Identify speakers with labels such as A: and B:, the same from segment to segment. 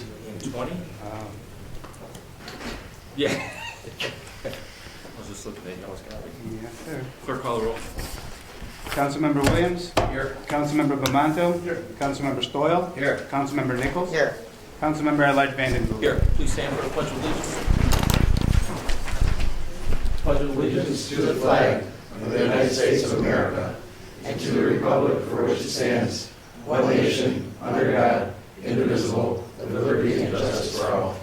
A: In 20? Yeah. I was just looking at y'all's copy.
B: Yes, sir.
A: Clerk call the roll.
B: Councilmember Williams?
A: Here.
B: Councilmember Bamanto?
A: Here.
B: Councilmember Stoyl?
A: Here.
B: Councilmember Nichols?
C: Here.
B: Councilmember at-large Vanden Heuvel?
A: Here. Please stand for the Pledge of Allegiance. Pledge of
D: Allegiance to the flag of the United States of America and to the republic for which it stands, one nation, under God, indivisible, with liberty and justice for all.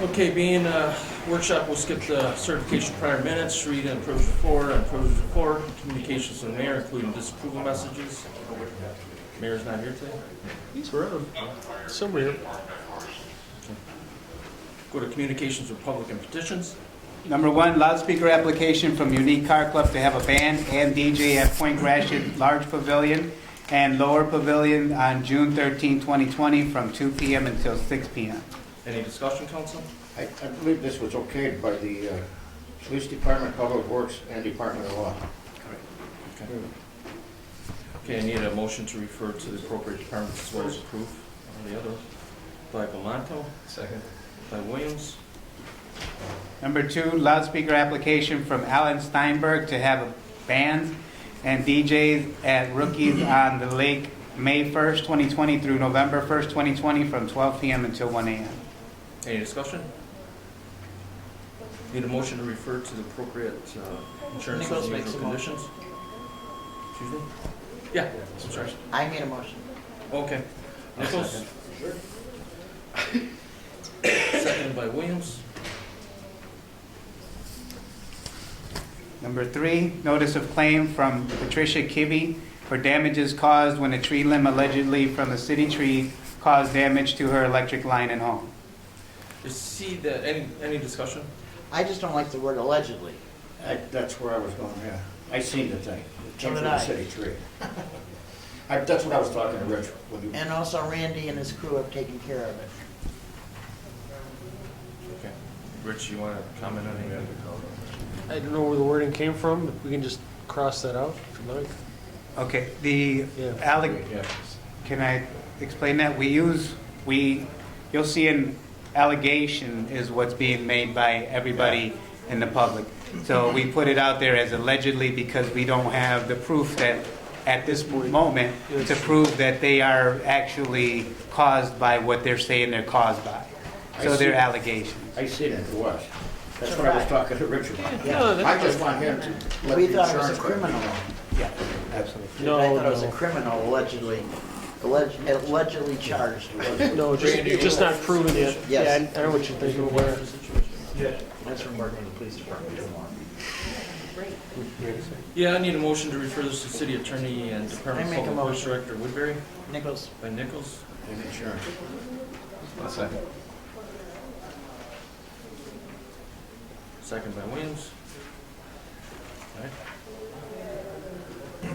A: Okay, being a workshop, we'll skip the certification prior minutes, read and approve report, communications from the mayor, including disapproval messages. Mayor's not here today.
E: He's around. Somewhere.
A: Go to communications with public and petitions.
B: Number 1, loudspeaker application from Unique Car Club to have a band and DJ at Point Gratiot Large Pavilion and Lower Pavilion on June 13, 2020 from 2 p.m. until 6 p.m.
A: Any discussion, council?
F: I believe this was okayed by the Police Department, Public Works, and Department of Law.
A: Okay, I need a motion to refer to the appropriate departments as well as approve the other. By Bamanto.
D: Second.
A: By Williams.
B: Number 2, loudspeaker application from Alan Steinberg to have a band and DJs at Rookies on the Lake May 1st, 2020 through November 1st, 2020 from 12 p.m. until 1 a.m.
A: Any discussion? Need a motion to refer to the appropriate insurance
C: Nichols
A: and
C: makes
A: usual
C: a motion.
A: conditions? Excuse me? Yeah, I'm sorry.
C: I made a motion.
A: Okay. Nichols? Seconded by Williams.
B: Number 3, notice of claim from Patricia Kibbe for damages caused when a tree limb allegedly from a city tree caused damage to her electric line and home.
A: See that, any discussion?
C: I just don't like the word allegedly.
F: That's where I was going, yeah. I seen the thing. It came
C: So
F: from
C: did
F: the
C: I.
F: city tree. That's what I was talking to Rich. When you,
C: And also Randy and his crew have taken care of it.
A: Okay. Rich, you want to comment on anything?
E: I don't know where the wording came from, but we can just cross that out if you like.
B: Okay, the
E: Yeah.
B: can I explain that? You'll see an allegation is what's being made by everybody in the public. So we put it out there as allegedly because we don't have the proof that at this moment to prove that they are actually caused by what they're saying they're caused by. So they're allegations.
F: I seen it was. That's what I was talking to Rich about.
E: No,
F: I just want him to let
C: We
F: the
C: thought it was a
F: insurance
C: criminal.
B: Yeah, absolutely.
E: No,
C: I thought it was a
E: no.
C: criminal allegedly charged.
E: No, just not proven yet.
C: Yes.
E: Yeah, I know what you're thinking. Where?
C: That's from working in the police department.
A: Yeah, I need a motion to refer this to city attorney and Department of
C: I make a
A: Public Works
C: motion.
A: Director Woodbury.
C: Nichols.
A: By Nichols.
F: and insurance.
D: Second.
A: Second by Williams. All right.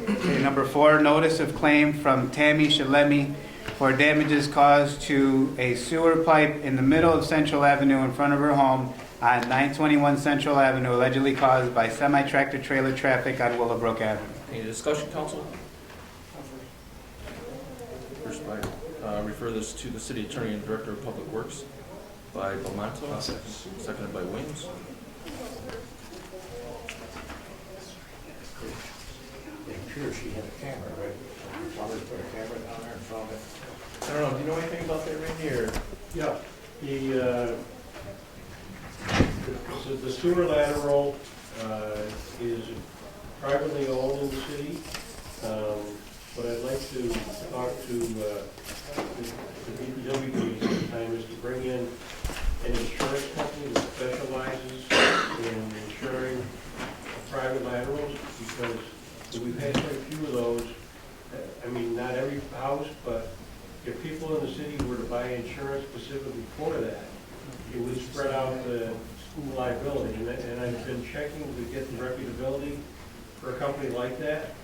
B: Okay, number 4, notice of claim from Tammy Shalemi for damages caused to a sewer pipe in the middle of Central Avenue in front of her home on 921 Central Avenue, allegedly caused by semi-tractor trailer traffic on Willowbrook Avenue.
A: Any discussion, council? First by, refer this to the city attorney and director of public works by Belmonto. Seconded by Williams.
F: I'm sure she had a camera, right? Somebody put a camera down there and filmed it.
A: I don't know, do you know anything about that, Randy, or?
G: Yeah, the sewer lateral is privately owned in the city, but I'd like to talk to the DPW committee sometime is to bring in an insurance company that specializes in insuring private laterals, because we've had quite a few of those. I mean, not every house, but if people in the city were to buy insurance specifically for that, it would spread out the liability. And I've been checking to get the reputability for a company like that.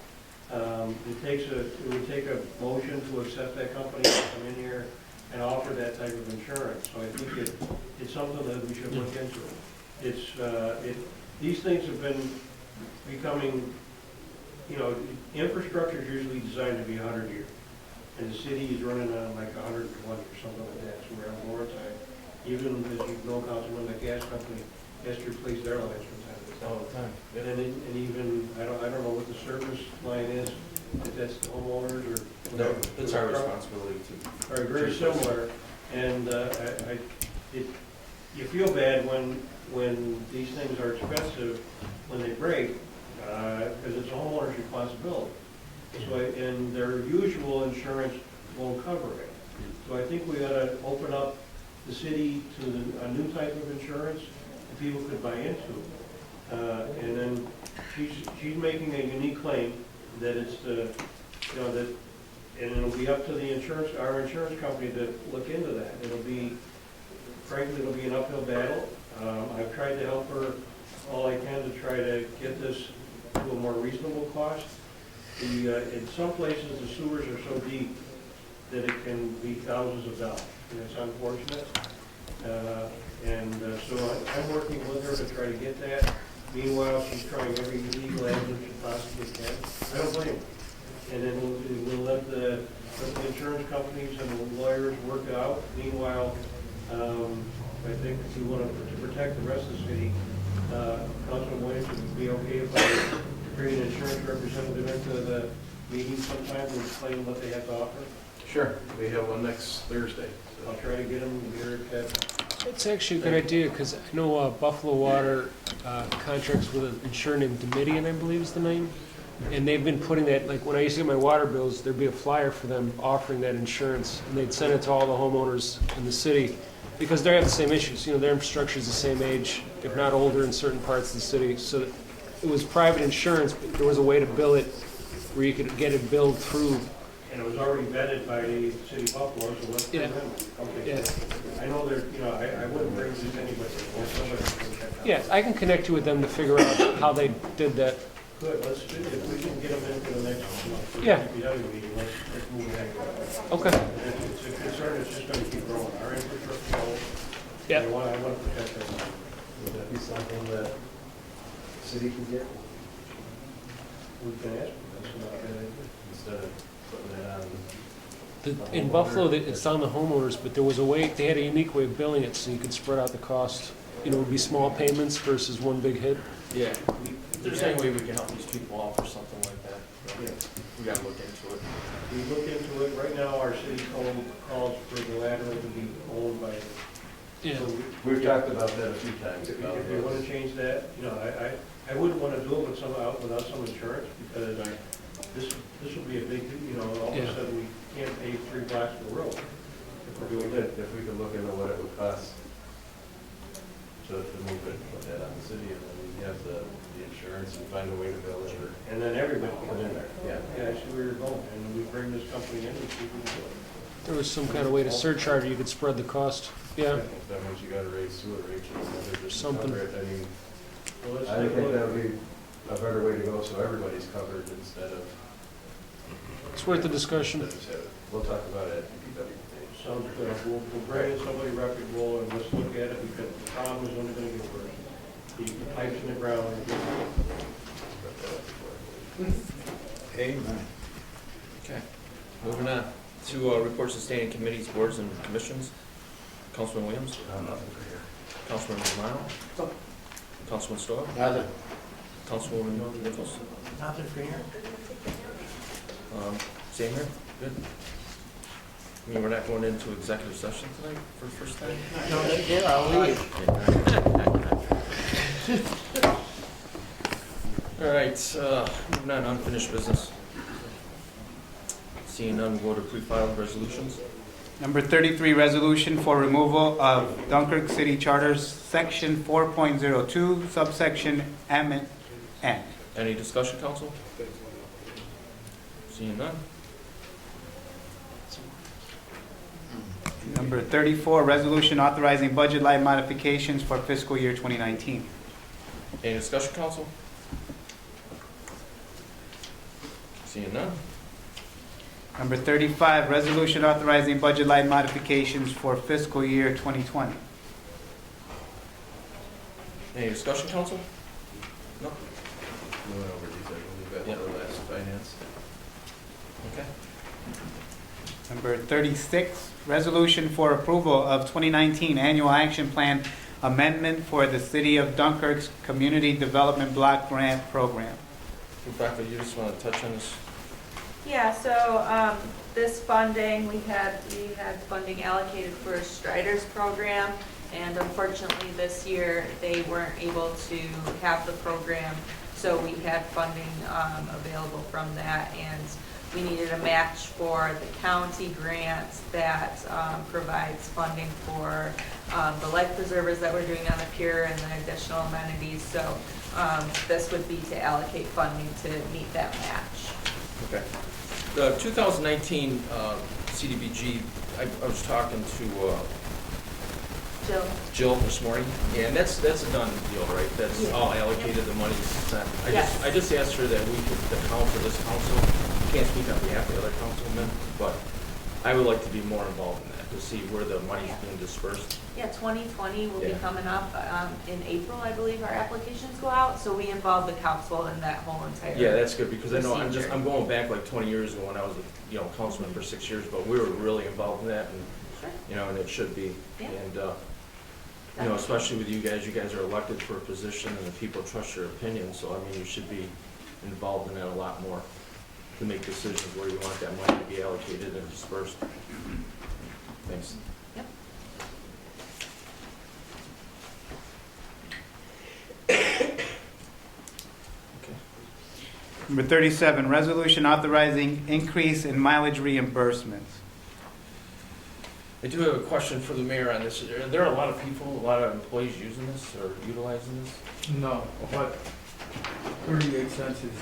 G: It would take a motion to accept that company to come in here and offer that type of insurance. So I think it's something that we should look into. These things have been becoming you know, infrastructure is usually designed to be 100 years. And the city is running on like 120 or something like that, so we're having more time. Even as you know, Councilman, the gas company has to replace their lines from time to time.
A: All the time.
G: And even, I don't know what the service line is, if that's the homeowners or.
A: No, it's our responsibility to.
G: Are very similar, and you feel bad when these things are expensive, when they break, because it's a homeowner's responsibility. So, and their usual insurance won't cover it. So I think we ought to open up the city to a new type of insurance that people could buy into. And then she's making a unique claim that it's the, you know, that, and it'll be up to the our insurance company to look into that. It'll be, frankly, it'll be an uphill battle. I've tried to help her all I can to try to get this to a more reasonable cost. In some places, the sewers are so deep that it can be thousands of dollars, and it's unfortunate. So I'm working with her to try to get that. Meanwhile, she's trying every legal avenue she possibly can. I don't blame her. And then we'll let the insurance companies and the lawyers work it out. Meanwhile, I think if we want to protect the rest of the city, Councilman Williams, would be okay if I bring an insurance representative into the meeting sometime and explain what they have to offer?
H: Sure, we have one next Thursday.
G: I'll try to get them here at
E: It's actually a good idea, because I know Buffalo Water contracts with an insurer named Domitian, I believe is the name. And they've been putting that, like when I used to get my water bills, there'd be a flyer for them offering that insurance. And they'd send it to all the homeowners in the city, because they have the same issues. You know, their infrastructure is the same age, if not older in certain parts of the city. So it was private insurance, but there was a way to bill it where you could get it billed through.
G: and it was already vetted by the city of Buffalo, so let's
E: Yeah.
G: do them. Okay.
E: Yeah.
G: I know there, you know, I wouldn't bring this to anybody, or somebody can check out.
E: Yeah, I can connect you with them to figure out how they did that.
G: Good, let's do, if we can get them in for the next month.
E: Yeah.
G: DPW meeting, let's move ahead.
E: Okay.
G: It's a concern, it's just gonna keep growing, our infrastructure,
E: Yeah.
G: I want to protect them.
H: Would that be something that the city can get
G: We can ask, that's not a bad idea.
H: instead of putting it on?
E: In Buffalo, it's on the homeowners, but there was a way, they had a unique way of billing it, so you could spread out the cost. You know, it would be small payments versus one big hit.
A: Yeah, if there's any way we can help these people out or something like that,
G: Yeah.
A: we gotta look into it.
G: We look into it, right now, our city code calls for the lateral to be owned by.
E: Yeah.
G: So
H: We've talked about that a few times.
G: if you want to change that, you know, I wouldn't want to do it without some insurance, because this will be a big, you know, all of
E: Yeah.
G: a sudden we can't pay 3 blocks of the road if we're doing that.
H: If we could look into what it would cost to move it, put that on the city, and then we have the insurance and find a way to bill it, or,
G: And then everybody can in there.
H: yeah.
G: Yeah, I see where you're going, and we bring this company in and see if we can do it.
E: There was some kind of way to surcharge, you could spread the cost. Yeah.
H: If that means you gotta raise sewer rates or whatever, just to
E: Something.
H: cover it, I mean,
G: Well, let's
H: I
G: take a
H: think that
G: look.
H: would be a better way to go, so everybody's covered instead of.
E: It's worth the discussion.
H: We'll talk about it at DPW.
G: Sounds good. We'll bring in somebody reputable and let's look at it, because the problem is only gonna get worse. The pipes in the ground are getting.
D: Amen.
A: Okay, moving on to reports of standing committees, boards, and commissions. Councilman Williams,
H: Nothing for here.
A: Councilman Romano, Councilman Stoll,
D: Nothing.
A: Councilwoman Nichols.
C: Nothing for here?
A: Same here, good. I mean, we're not going into executive session tonight for the first time?
C: No, they did, I'll leave.
A: All right, moving on, unfinished business. Seeing none, we'll go to pre-filed resolutions.
B: Number 33, resolution for removal of Dunkirk City Charter's Section 4.02, subsection M and N.
A: Any discussion, council? Seeing none?
B: Number 34, resolution authorizing budget line modifications for fiscal year 2019.
A: Any discussion, council? Seeing none?
B: Number 35, resolution authorizing budget line modifications for fiscal year 2020.
A: Any discussion, council? No?
H: We went over these, I believe, at the last
B: Number 36, resolution for approval of 2019 Annual Action Plan amendment for the City of Dunkirk's Community Development Block Grant Program.
A: Rebecca, you just want to touch on this?
I: Yeah, so this funding, we had funding allocated for Strider's program, and unfortunately this year they weren't able to have the program, so we had funding available from that, and we needed a match for the county grant that provides funding for the life preservers that we're doing on the pier and the additional amenities. So this would be to allocate funding to meet that match.
A: Okay. The 2019 CDBG, I was talking to Jill this morning, and that's a done deal, right? That's all allocated, the money's spent. I just asked her that we could account for this council. Can't speak on behalf of the other councilmen, but I would like to be more involved in that, to see where the money's being dispersed.
I: Yeah, 2020 will be coming up in April, I believe our applications go out, so we involve the council in that whole entire.
A: Yeah, that's good, because I know
I: procedure.
A: I'm going back like 20 years ago when I was a councilman for 6 years, but we were really involved in that, and
I: Sure.
A: and it should be.
I: Yeah.
A: And especially with you guys are elected for a position, and the people trust your opinion, so I mean, you should be involved in that a lot more to make decisions where you want that money to be allocated and dispersed. Thanks.
I: Yep.
A: Okay.
B: Number 37, resolution authorizing increase in mileage reimbursements.
A: I do have a question for the mayor on this. Are there a lot of people, a lot of employees using this or utilizing this?
J: No, but 38 cents is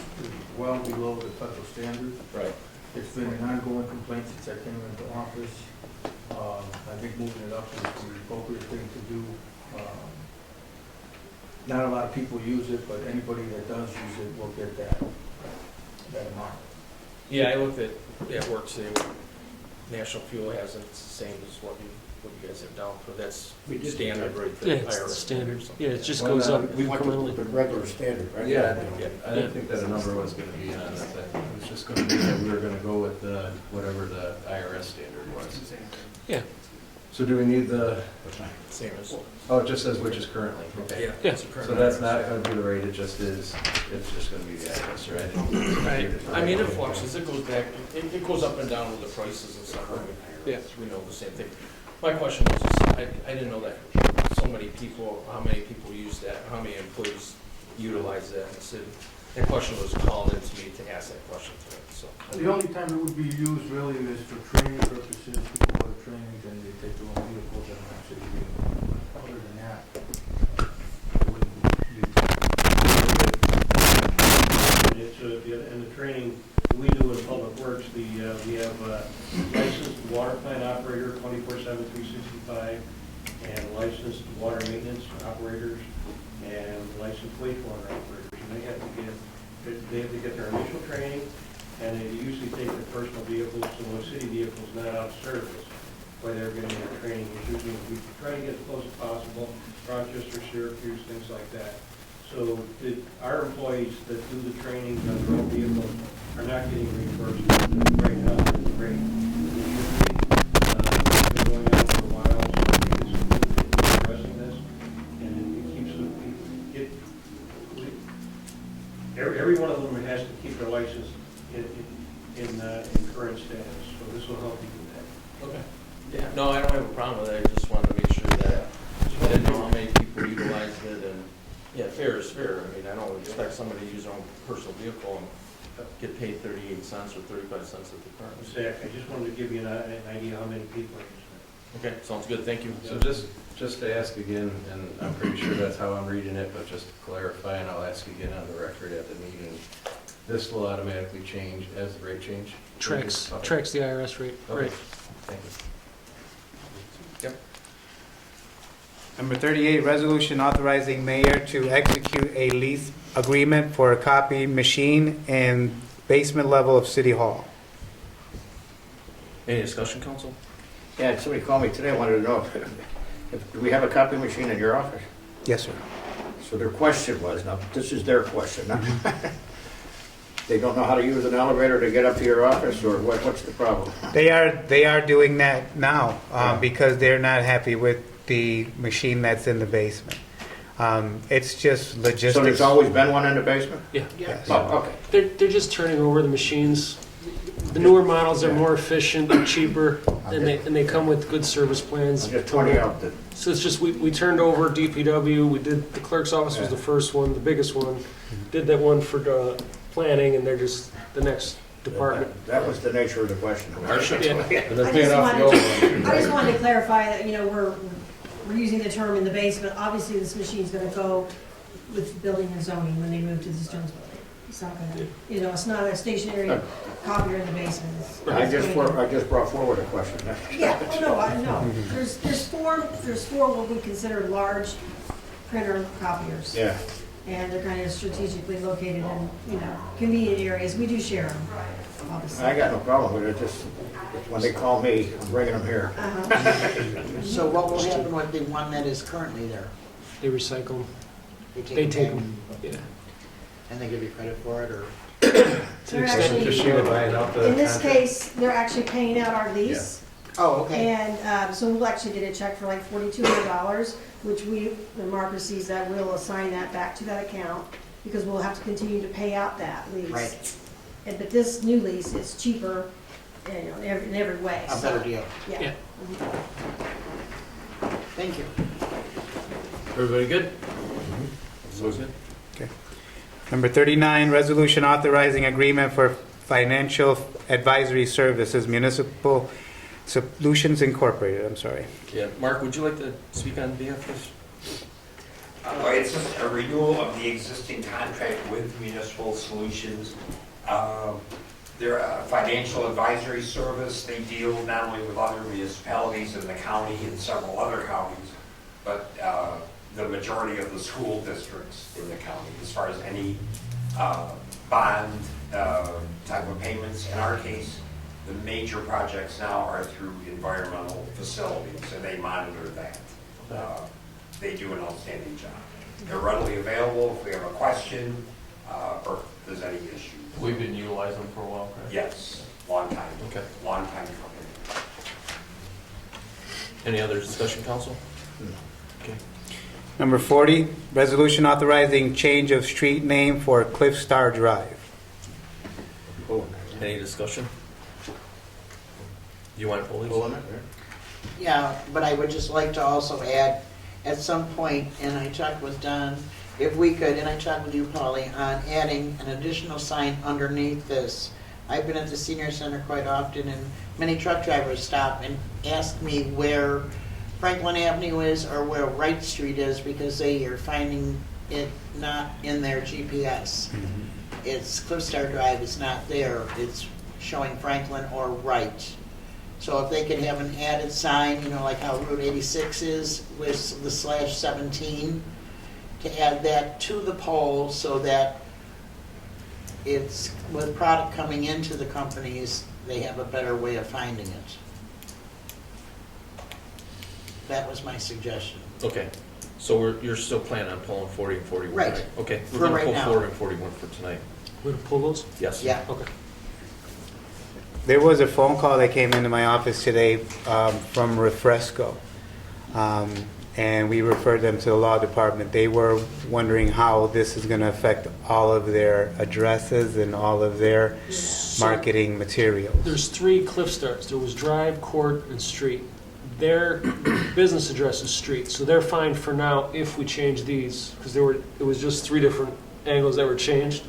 J: well below the federal standard.
A: Right.
J: It's been an ongoing complaint since I came into office. I think moving it up is the appropriate thing to do. Not a lot of people use it, but anybody that does use it will get that amount.
A: Yeah, I looked at work today. National Fuel has it, it's the same as what you guys have down for. That's standard, right?
E: Yeah, it's the standard.
A: or something.
E: Yeah, it just goes up
F: We went to
E: incrementally.
F: the regular standard, right?
H: Yeah, I didn't think that a number was gonna be on it. It was just gonna be that we were gonna go with the, whatever the IRS standard was.
E: Yeah.
H: So do we need the,
A: Same as.
H: oh, it just says which is currently, okay.
E: Yeah.
A: it's a current
H: So that's not
A: IRS.
H: gonna be the rate, it just is, it's just gonna be the IRS, right?
A: Right. I mean, it fluctuates, it goes back, it goes up and down with the prices and stuff.
E: Yeah.
A: We know the same thing. My question was, I didn't know that so many people, how many people use that, how many employees utilize that in the city? That question was called into me to ask that question today, so.
J: The only time it would be used really is for training purposes. People go to trainings and they take their own vehicles and actually use them. Other than that, it wouldn't be used.
G: And the training we do in Public Works, we have licensed water plant operator, 24/7, 365, and licensed water maintenance operators, and licensed wastewater operators. And they have to get their initial training, and they usually take their personal vehicles, so when a city vehicle is not out of service, while they're getting their training, usually we try to get as close as possible, Rochester, Syracuse, things like that. So our employees that do the training on their own vehicles are not getting reimbursed right now at the rate. It's been going on for a while, so I think it's good to keep addressing this, and it keeps every one of them has to keep their license in current status, so this will help you do that.
A: Okay. Yeah, no, I don't have a problem with it, I just wanted to make sure that, I didn't know how many people utilized it, and, yeah, fair is fair. I mean, I don't expect somebody to use their own personal vehicle and get paid 38 cents or 35 cents at the current.
G: I just wanted to give you an idea how many people are using
A: Okay, sounds good, thank you.
H: So just to ask again, and I'm pretty sure that's how I'm reading it, but just to clarify, and I'll ask again on the record at the meeting, this will automatically change as the rate change?
E: Tracks
H: Okay.
E: the IRS rate.
H: Okay.
E: Right.
H: Thank you.
B: Number 38, resolution authorizing mayor to execute a lease agreement for a copy machine in basement level of City Hall.
A: Any discussion, council?
F: Yeah, somebody called me today, wanted to know do we have a copy machine in your office?
B: Yes, sir.
F: So their question was, now, this is their question, not They don't know how to use an elevator to get up to your office, or what's the problem?
B: They are doing that now because they're not happy with the machine that's in the basement. It's just logistics.
F: So there's always been one in the basement?
E: Yeah.
B: Yes.
F: Oh, okay.
E: They're just turning over the machines. The newer models are more efficient, they're cheaper, and they come with good service plans.
F: I'm just pointing out that
E: So it's just, we turned over DPW, we did, the clerk's office was the first one, the biggest one. Did that one for the planning, and they're just the next department.
F: that was the nature of the question.
E: Yeah.
H: And they're paying off the old one.
K: I just wanted to clarify that, you know, we're using the term in the basement. Obviously, this machine's gonna go with building and zoning when they move to the Stones building. It's not gonna, you know, it's not a stationary copier in the basement.
F: I just brought forward a question.
K: Yeah, oh, no, I know. There's four what we consider large printer copiers.
F: Yeah.
K: And they're kind of strategically located in, you know, convenient areas. We do share them, obviously.
F: I got no problem with it, just when they call me, I'm bringing them here.
C: So what will happen with the one that is currently there?
E: They recycle them, they
C: it
E: take
C: back
E: them, yeah.
C: And they give you credit for it, or?
K: They're actually,
H: Just you buying out the
K: in this
H: contract?
K: case, they're actually paying out our lease.
C: Oh, okay.
K: And so we'll actually get a check for like $4,200, which when Mark receives that, we'll assign that back to that account because we'll have to continue to pay out that lease.
C: Right.
K: But this new lease is cheaper, you know, in every way.
C: A better deal.
K: Yeah.
E: Yeah.
C: Thank you.
A: Everybody good?
H: So good.
B: Number 39, resolution authorizing agreement for financial advisory services, Municipal Solutions Incorporated, I'm sorry.
A: Yeah, Mark, would you like to speak on behalf of?
L: It's just a renewal of the existing contract with Municipal Solutions. They're a financial advisory service. They deal not only with other municipalities in the county and several other counties, but the majority of the school districts in the county as far as any bond type of payments. In our case, the major projects now are through environmental facilities, and they monitor that. They do an outstanding job. They're readily available if we have a question or if there's any issues.
A: We've been utilizing them for a while, correct?
L: Yes, long time.
A: Okay.
L: Long time company.
A: Any other discussion, council? Okay.
B: Number 40, resolution authorizing change of street name for Cliff Star Drive.
A: Any discussion? You want to pull these?
F: Pulling it, right?
C: Yeah, but I would just like to also add, at some point, and I talked with Don, if we could, and I talked with you, Polly, on adding an additional sign underneath this. I've been at the senior center quite often, and many truck drivers stop and ask me where Franklin Avenue is or where Wright Street is because they are finding it not in their GPS. It's Cliff Star Drive is not there. It's showing Franklin or Wright. So if they could have an added sign, you know, like how Route 86 is with the /17, to add that to the pole so that it's, with product coming into the companies, they have a better way of finding it. That was my suggestion.
A: Okay, so you're still planning on pulling 40 and 41,
C: Right.
A: right? Okay,
C: For
A: we're going
C: right
A: to pull
C: now.
A: 40 and 41 for tonight.
E: We're gonna pull those?
A: Yes.
C: Yeah.
E: Okay.
B: There was a phone call that came into my office today from Refresco, and we referred them to the law department. They were wondering how this is going to affect all of their addresses and all of their marketing materials.
E: There's 3 Cliff Stars. There was Drive, Court, and Street. Their business address is Street, so they're fine for now if we change these, because it was just 3 different angles that were changed.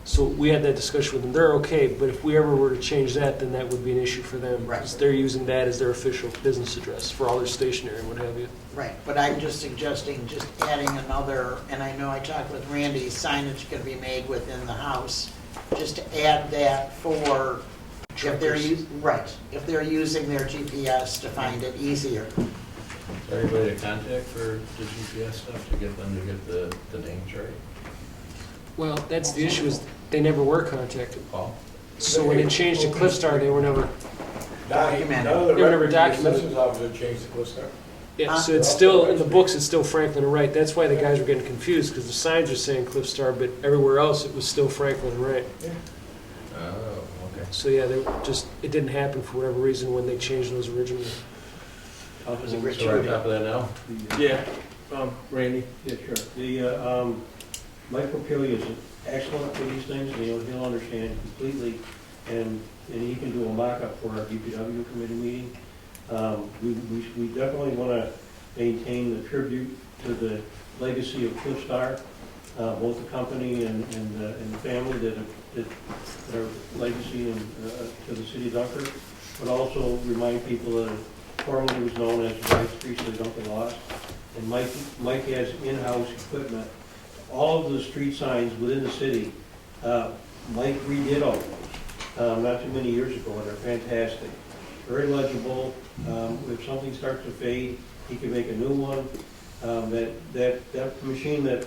E: So we had that discussion with them. They're okay, but if we ever were to change that, then that would be an issue for them.
C: Right.
E: Because they're using that as their official business address for all their stationery and what have you.
C: Right, but I'm just suggesting just adding another, and I know I talked with Randy, signage can be made within the house, just to add that for if they're if they're using their GPS to find it easier.
H: Is there anybody to contact for the GPS stuff to get them to get the names right?
E: Well, that's the issue, is they never were contacted.
H: Oh.
E: So when it changed to Cliff Star, they were never,
C: Documented.
J: None of the
E: They were never
J: records, the
E: documented.
J: assessor's office changed to Cliff Star.
E: Yeah, so it's still, in the books, it's still Franklin and Wright. That's why the guys were getting confused, because the signs are saying Cliff Star, but everywhere else it was still Franklin and Wright.
H: Oh, okay.
E: So yeah, it didn't happen for whatever reason when they changed those originally.
G: Was
H: So we're on top of that now?
G: Yeah, Randy? Yeah, sure. Mike Popelia is excellent for these things, and he'll understand completely, and he can do a mock-up for our DPW committee meeting. We definitely want to maintain the tribute to the legacy of Cliff Star, both the company and the family that are legacy to the city of Dunkirk, but also remind people that formerly was known as Wright Street, so they don't get lost. And Mike has in-house equipment. All of the street signs within the city, Mike redid all of them, not too many years ago, and they're fantastic. Very legible. If something starts to fade, he can make a new one. That machine that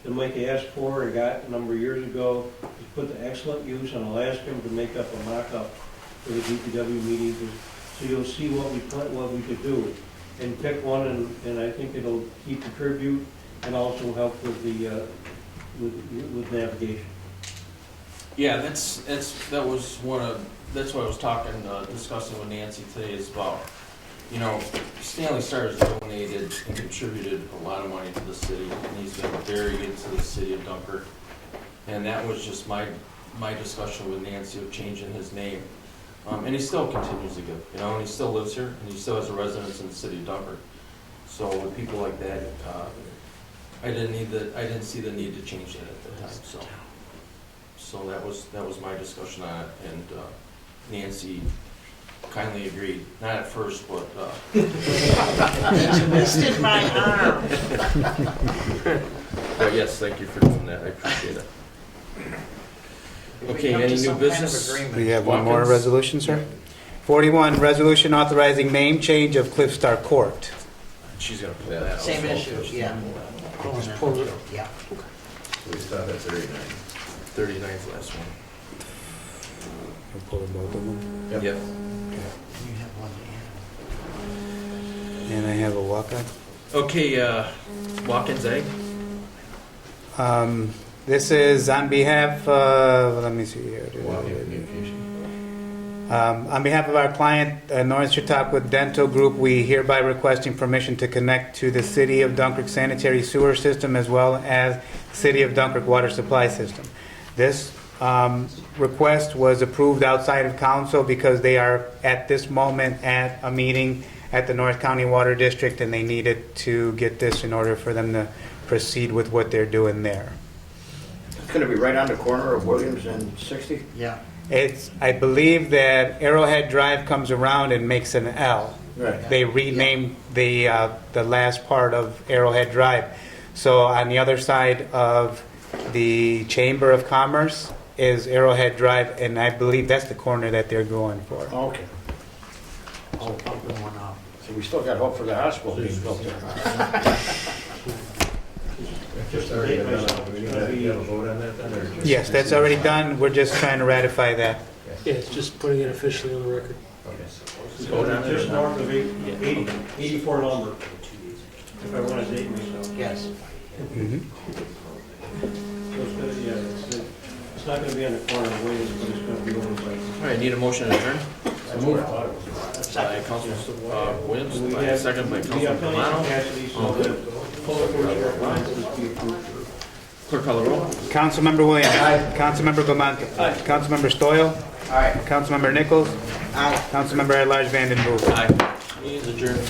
G: Mike asked for and got a number of years ago is put to excellent use, and I'll ask him to make up a mock-up for the DPW meeting, so you'll see what we could do. And pick one, and I think it'll keep the tribute and also help with the with navigation.
A: Yeah, that's what I was discussing with Nancy today, is about, Stanley Starr has donated and contributed a lot of money to the city, and he's been very good to the city of Dunkirk. And that was just my discussion with Nancy of changing his name. And he still continues to give, and he still lives here, and he still has a residence in the city of Dunkirk. So with people like that, I didn't see the need to change that at the time. So that was my discussion on it, and Nancy kindly agreed. Not at first, but
C: Twisted my arm.
A: but yes, thank you for doing that. I appreciate it. Okay, any new business?
B: We have one more
A: Watkins?
B: resolution, sir. 41, resolution authorizing name change of Cliff Star Court.
A: She's gonna put that out.
C: Same issue, yeah.
E: Just pull it.
C: Yeah.
H: We stopped at 39.
A: 39's last one.
B: We'll pull both of them.
A: Yep.
C: You have one to
B: And I have a walk-on.
A: Okay, Watkins Egg.
B: This is on behalf of, let me see here. On behalf of our client, North Chautauqua Dental Group, we hereby requesting permission to connect to the City of Dunkirk sanitary sewer system as well as City of Dunkirk water supply system. This request was approved outside of council because they are at this moment at a meeting at the North County Water District, and they needed to get this in order for them to proceed with what they're doing there.
F: It's going to be right on the corner of Williams and 60?
C: Yeah.
B: I believe that Arrowhead Drive comes around and makes an L.
F: Right.
B: They renamed the last part of Arrowhead Drive. So on the other side of the Chamber of Commerce is Arrowhead Drive, and I believe that's the corner that they're going for.
F: Okay.
C: Oh, open one up.
F: So we still got hope for the hospital being built there.
H: Just already done. Do we have a vote on that then, or just?
B: Yes, that's already done. We're just trying to ratify that.
E: Yeah, it's just putting it officially on the record.
H: Okay.
G: It's
H: Vote on it or
G: just
H: not?
G: north of 84 number, if I want to date myself.
C: Yes.
B: Mhm.
G: So it's gonna, it's not gonna be on the corner of Williams, but it's gonna be on the side.
A: All right, need a motion to adjourn?
G: So
A: By Councilman Williams,
G: we
A: by
G: have,
A: second by
G: we have
A: Councilman
G: plenty of
A: Romano.
G: capacity, so that public works requirements will be approved.
A: Clerk call the roll.
B: Councilmember Williams. Councilmember Belmonte. Councilmember Stoyl.
F: Aye.
B: Councilmember Nichols.
C: Aye.
B: Councilmember at-large Vanden Boer.
A: Aye. Meeting is adjourned.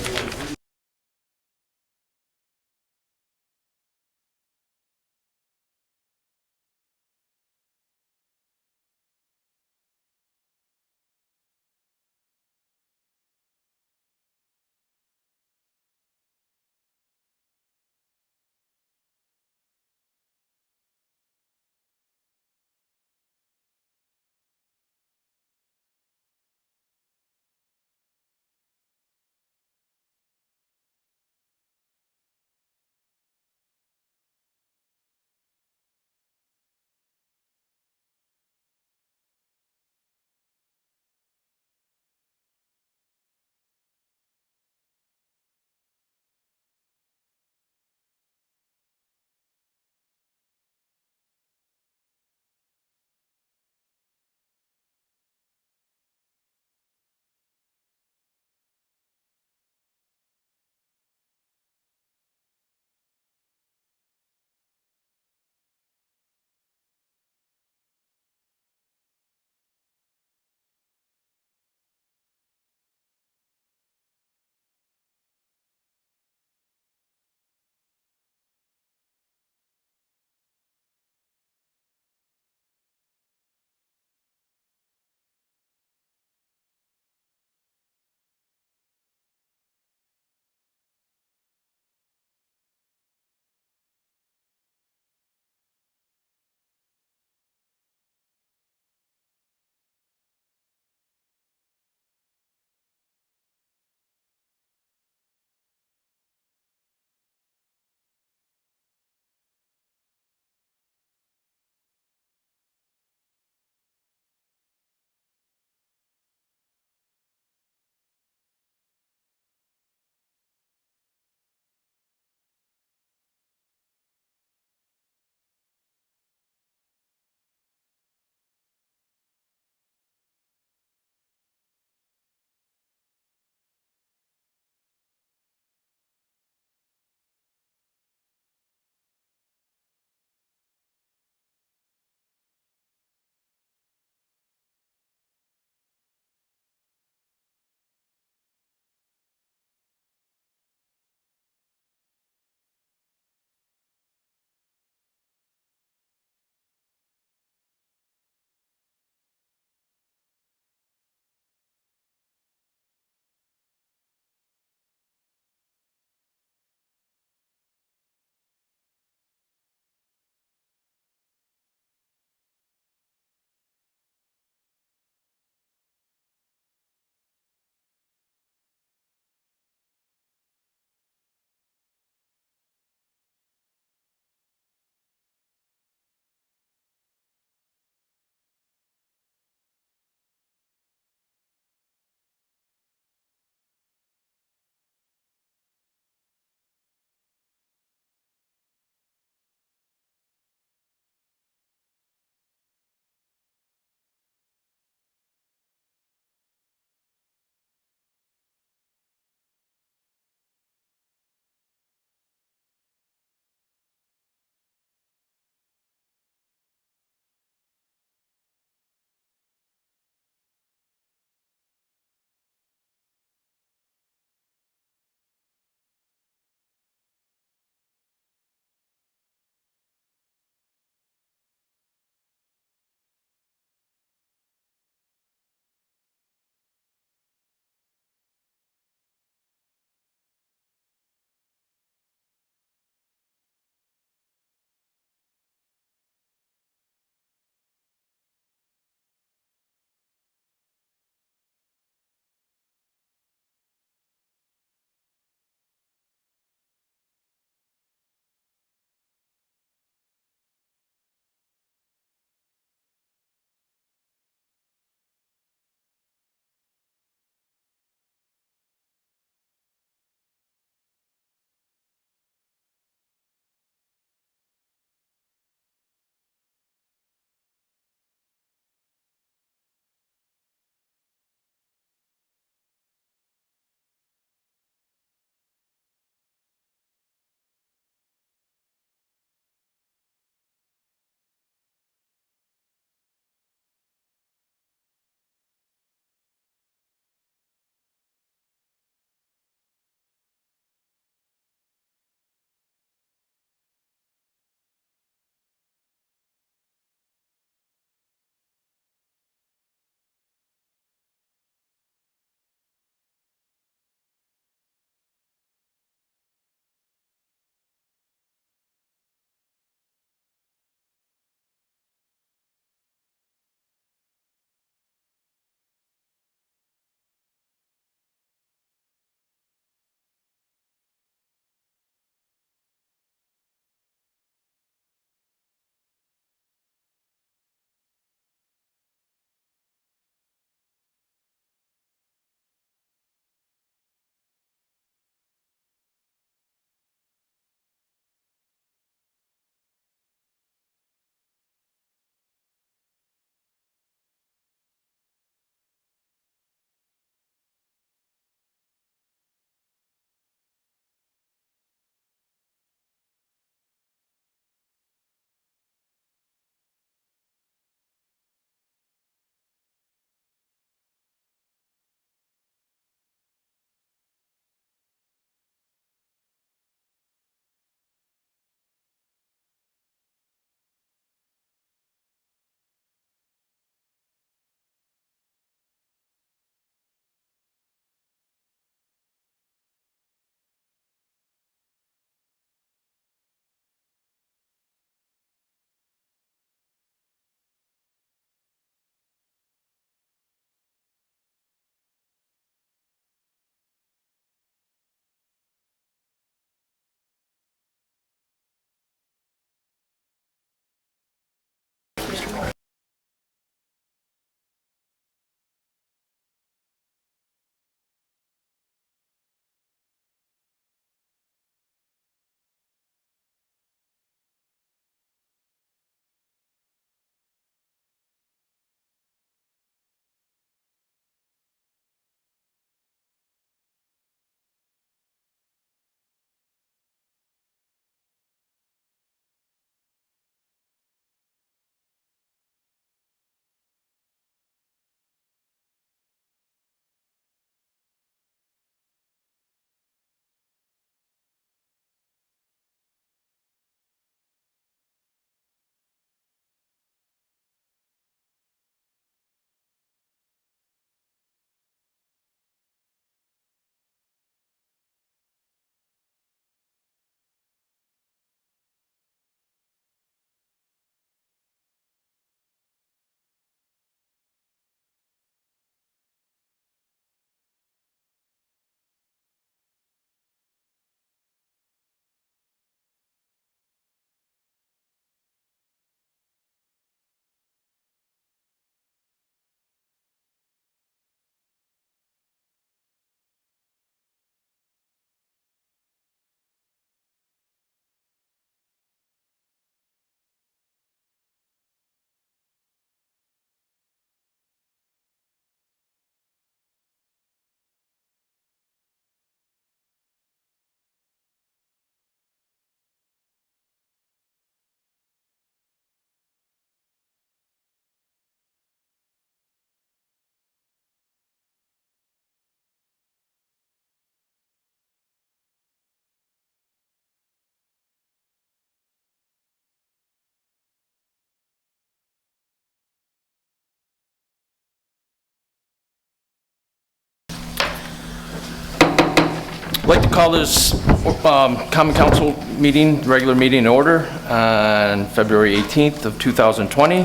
A: I'd like to call this Common Council meeting, regular meeting in order on February 18th of 2020.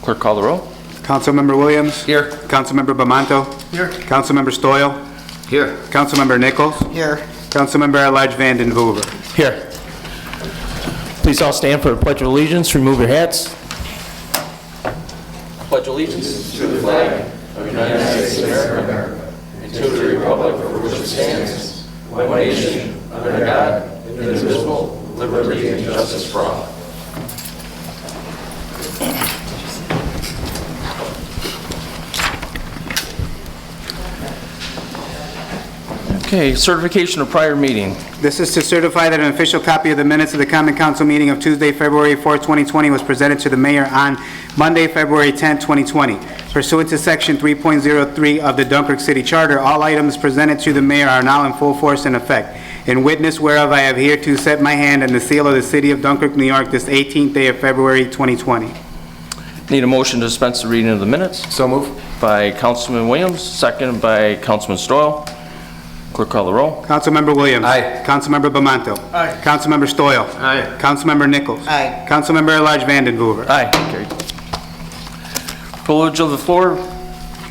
A: Clerk, call the roll.
B: Councilmember Williams.
A: Here.
B: Councilmember Bamanto.
A: Here.
B: Councilmember Stoyl.
F: Here.
B: Councilmember Nichols.
C: Here.
B: Councilmember at-large Vanden Heuvel.
A: Here. Please all stand for the Pledge of Allegiance. Remove your hats. Pledge allegiance to the flag of the United States of America and to the republic for which it stands, one nation, under God, indivisible, with liberty and justice for all. Okay, certification of prior meeting.
B: This is to certify that an official copy of the minutes of the Common Council meeting of Tuesday, February 4, 2020 was presented to the mayor on Monday, February 10, 2020. Pursuant to Section 3.03 of the Dunkirk City Charter, all items presented to the mayor are now in full force and effect. In witness whereof I have hereto set my hand and the seal of the city of Dunkirk, New York, this 18th day of February, 2020.
A: Need a motion to dispense the reading of the minutes?
F: So move.
A: By Councilman Williams, second by Councilman Stoyl. Clerk, call the roll.
B: Councilmember Williams.
F: Aye.
B: Councilmember Bamanto.
J: Aye.
B: Councilmember Stoyl.
F: Aye.
B: Councilmember Nichols.
C: Aye.
B: Councilmember at-large Vanden Heuvel.
A: Aye. Carried. Privilege of the floor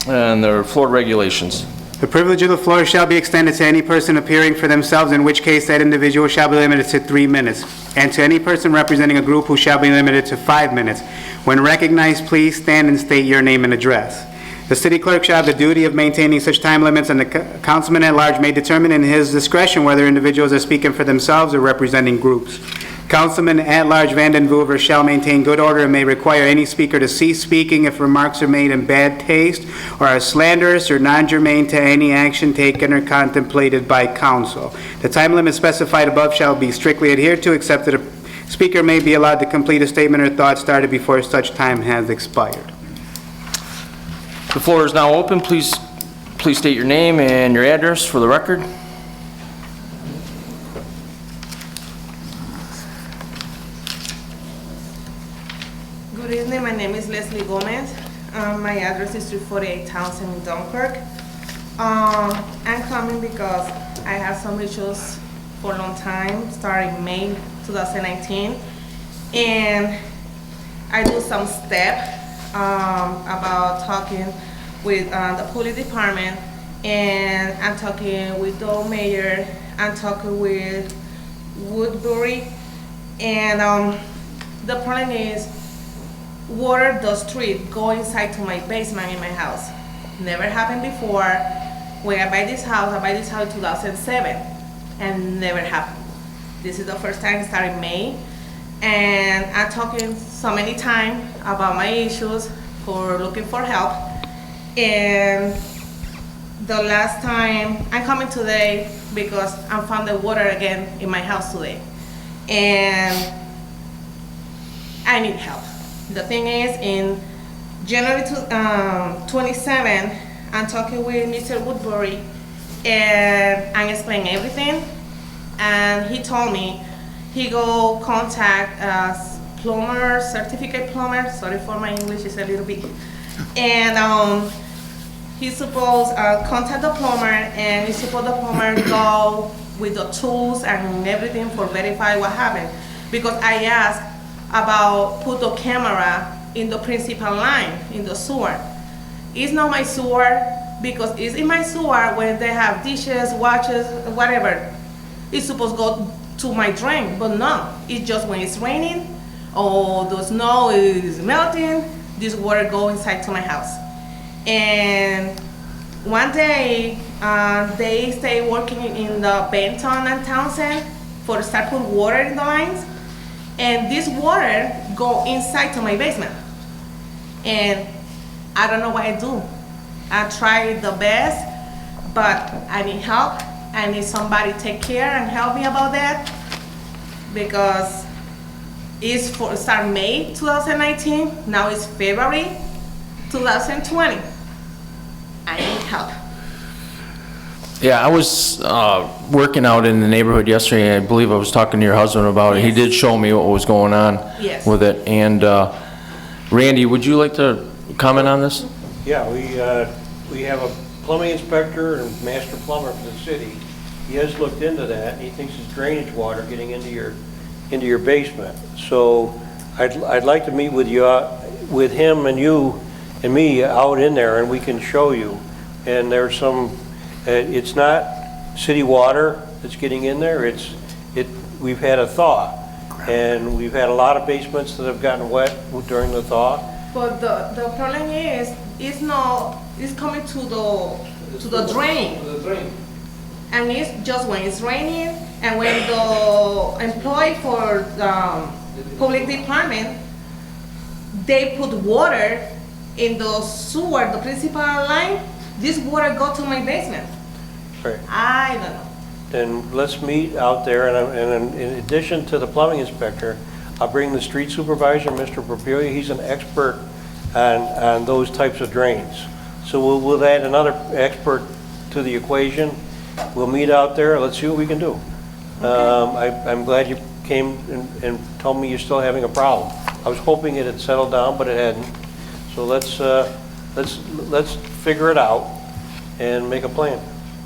A: and the floor regulations.
B: The privilege of the floor shall be extended to any person appearing for themselves, in which case that individual shall be limited to 3 minutes, and to any person representing a group who shall be limited to 5 minutes. When recognized, please stand and state your name and address. The city clerk shall have the duty of maintaining such time limits, and the councilman at large may determine in his discretion whether individuals are speaking for themselves or representing groups. Councilman at large Vanden Heuvel shall maintain good order and may require any speaker to cease speaking if remarks are made in bad taste or are slanderous or non-germane to any action taken or contemplated by council. The time limit specified above shall be strictly adhered to, except that a speaker may be allowed to complete a statement or thought started before such time has expired.
A: The floor is now open. Please state your name and your address for the record.
M: Good evening, my name is Leslie Gomez. My address is 348 Townsend in Dunkirk. I'm coming because I have some issues for a long time, starting May 2019. And I do some steps about talking with the police department, and I'm talking with the mayor, I'm talking with Woodbury, and the problem is water the street go inside to my basement in my house. Never happened before. When I buy this house in 2007, and never happened. This is the first time starting May. And I'm talking so many times about my issues for looking for help. And the last time, I'm coming today because I found the water again in my house today. And I need help. The thing is, in January 27, I'm talking with Mr. Woodbury, and I'm explaining everything. And he told me he go contact plumber, certificate plumber. Sorry for my English, it's a little bit. And he's supposed contact the plumber, and he's supposed the plumber go with the tools and everything for verify what happened. Because I asked about put the camera in the principal line in the sewer. It's not my sewer, because it's in my sewer when they have dishes, washes, whatever. It's supposed to go to my drain, but no. It's just when it's raining or the snow is melting, this water go inside to my house. And one day, they stay working in the Benton and Townsend for start put water in the lines, and this water go inside to my basement. And I don't know what I do. I try the best, but I need help. I need somebody to take care and help me about that, because it's for start May 2019, now it's February 2020. I need help.
A: Yeah, I was working out in the neighborhood yesterday. I believe I was talking to your husband about it. He did show me what was going on
M: Yes.
A: with it. And Randy, would you like to comment on this?
G: Yeah, we have a plumbing inspector and master plumber for the city.
N: he has looked into that, and he thinks it's drainage water getting into your basement. So I'd like to meet with you, with him and you and me out in there, and we can show you. And there's some, it's not city water that's getting in there, we've had a thaw. And we've had a lot of basements that have gotten wet during the thaw.
M: But the problem is, it's coming to the drain. And it's just when it's raining, and when the employee for the public department, they put water in the sewer, the principal line, this water go to my basement.
N: Right.
M: I don't know.
N: Then let's meet out there, and in addition to the plumbing inspector, I'll bring the street supervisor, Mr. Propelia. He's an expert on those types of drains. So we'll add another expert to the equation. We'll meet out there. Let's see what we can do. Okay. I'm glad you came and told me you're still having a problem. I was hoping it had settled down, but it hadn't. So let's figure it out and make a plan.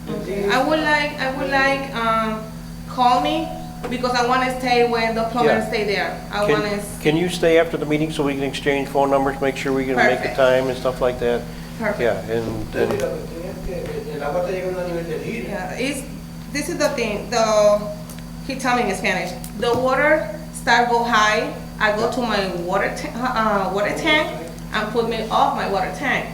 M: Okay. I would like call me, because I want to stay when the plumber stay there.
N: Can you stay after the meeting so we can exchange phone numbers, make sure we can make the time and stuff like that?
M: Perfect.
N: Yeah, and
M: this is the thing. He told me in Spanish. The water start go high. I go to my water tank and put me off my water tank,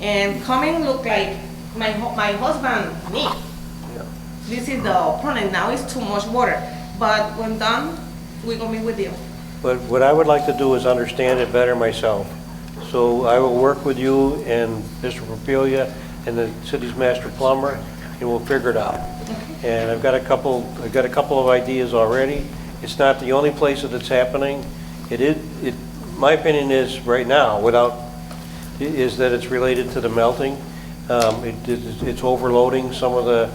M: and coming look like my husband me.
N: Yeah.
M: This is the problem. Now it's too much water. But when done, we're gonna be with you.
N: But what I would like to do is understand it better myself. So I will work with you and Mr. Propelia and the city's master plumber, and we'll figure it out. Okay. And I've got a couple of ideas already. It's not the only place that it's happening. My opinion is right now, is that it's related to the melting. It's overloading some of the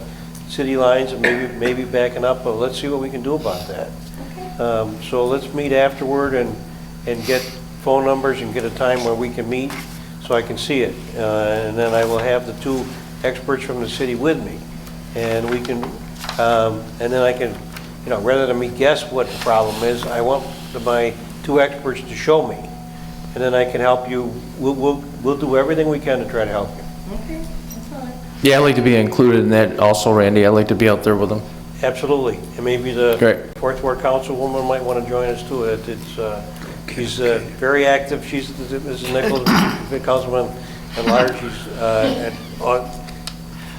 N: city lines and maybe backing up, but let's see what we can do about that. Okay. So let's meet afterward and get phone numbers and get a time where we can meet so I can see it. And then I will have the two experts from the city with me. And we can, and then I can, rather than me guess what the problem is, I want my two experts to show me. And then I can help you. We'll do everything we can to try to help you.
M: Okay, that's all right.
O: Yeah, I'd like to be included in that also, Randy. I'd like to be out there with them.
N: Absolutely. And maybe the Fourth Ward Councilwoman might want to join us too. She's very active. She's Mrs. Nichols, the Councilman at large. She's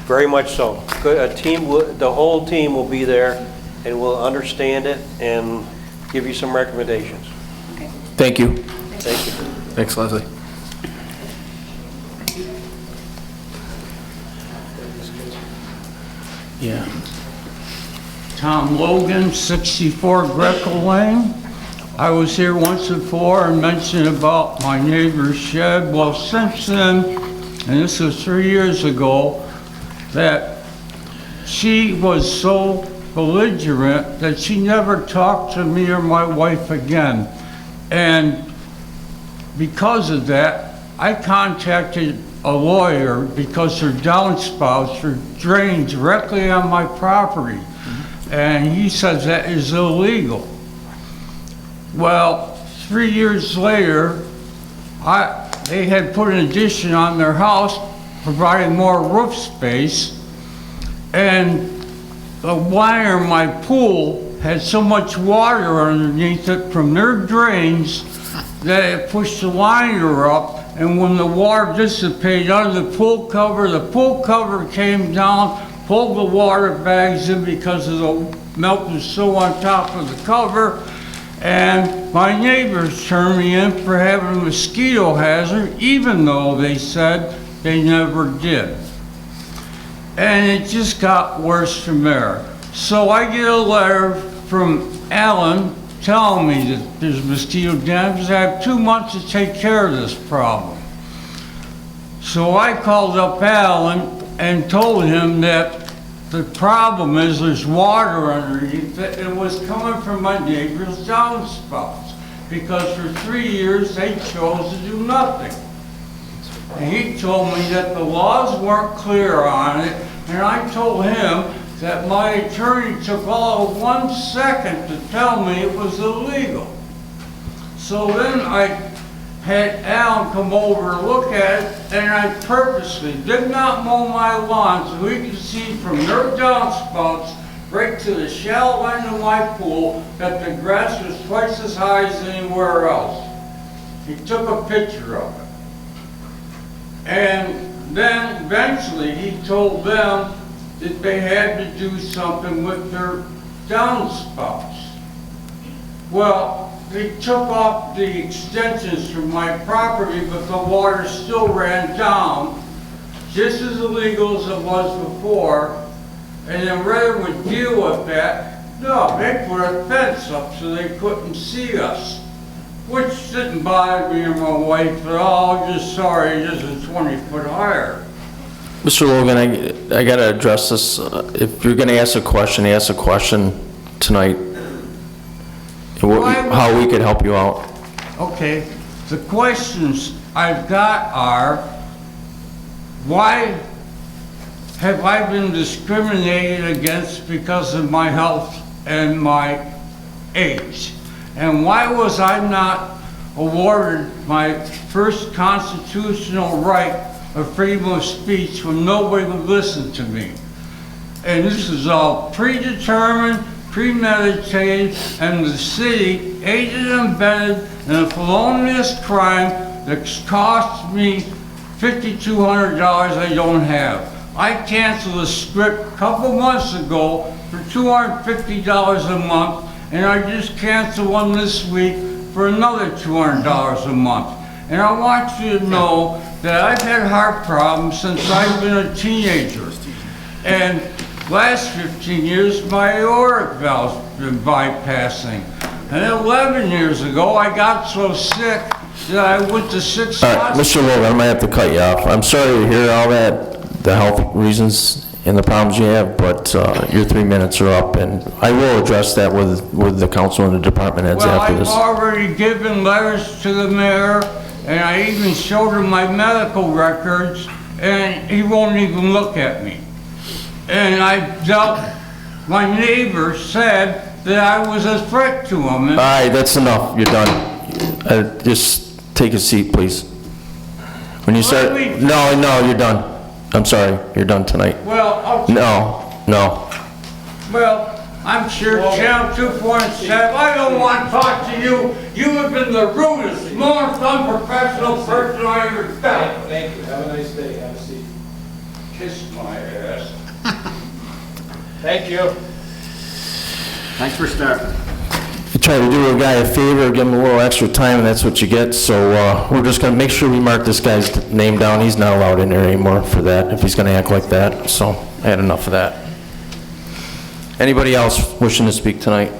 N: very much so. The whole team will be there, and we'll understand it and give you some recommendations.
M: Okay.
O: Thank you.
N: Thank you.
O: Thanks, Leslie.
P: Yeah. Tom Logan, 64 Greco Lane. I was here once before and mentioned about my neighbor's shed. Well, since then, and this was 3 years ago, that she was so belligerent that she never talked to me or my wife again. And because of that, I contacted a lawyer because her downspouts are drained directly on my property. And he says that is illegal. Well, 3 years later, they had put an addition on their house, providing more roof space, and the wire in my pool had so much water underneath it from their drains that it pushed the liner up, and when the water dissipated under the pool cover came down, pulled the water bags in because of the melt was so on top of the cover, and my neighbors turned me in for having a mosquito hazard, even though they said they never did. And it just got worse from there. So I get a letter from Alan telling me that there's mosquito damage. I have 2 months to take care of this problem. So I called up Alan and told him that the problem is there's water underneath it. It was coming from my neighbor's downspouts because for 3 years they chose to do nothing. And he told me that the laws weren't clear on it, and I told him that my attorney took all of 1 second to tell me it was illegal. So then I had Alan come over to look at it, and I purposely did not mow my lawn so we could see from their downspouts right to the shallow end of my pool that the grass was twice as high as anywhere else. He took a picture of it. And then eventually he told them that they had to do something with their downspouts. Well, they took off the extensions from my property, but the water still ran down, just as illegal as it was before. And then rather than deal with that, no, they put a fence up so they couldn't see us, which didn't bother me or my wife at all. I'm just sorry it isn't 20 foot higher.
O: Mr. Logan, I gotta address this. If you're gonna ask a question tonight. How we could help you out.
P: Okay, the questions I've got are, why have I been discriminated against because of my health and my age? And why was I not awarded my first constitutional right of freedom of speech when nobody would listen to me? And this is all predetermined, premeditated, and the city aided and abetted in a felonious crime that cost me $5,200 I don't have. I canceled a script a couple months ago for $250 a month, and I just canceled one this week for another $200 a month. And I want you to know that I've had heart problems since I've been a teenager. And last 15 years, my aortic valve's been bypassing. And 11 years ago, I got so sick that I went to 6
O: All right, Mr. Logan, I might have to cut you off. I'm sorry to hear all that, the health reasons and the problems you have, but your 3 minutes are up, and I will address that with the council and the department heads after this.
P: Well, I've already given letters to the mayor, and I even showed him my medical records, and he won't even look at me. And my neighbor said that I was a threat to him.
O: All right, that's enough. You're done. Just take a seat, please. When you start, no, you're done. I'm sorry, you're done tonight.
P: Well, okay.
O: No.
P: Well, I'm sure Channel 2.7, I don't want to talk to you. You have been the rudest, most unprofessional person I ever found.
G: Thank you. Have a nice day. Have a seat.
P: Kiss my ass.
G: Thank you.
F: Thanks for starting.
O: You try to do a guy a favor, give him a little extra time, and that's what you get. So we're just going to make sure we mark this guy's name down. He's not allowed in there anymore for that, if he's going to act like that. So I had enough of that. Anybody else wishing to speak tonight?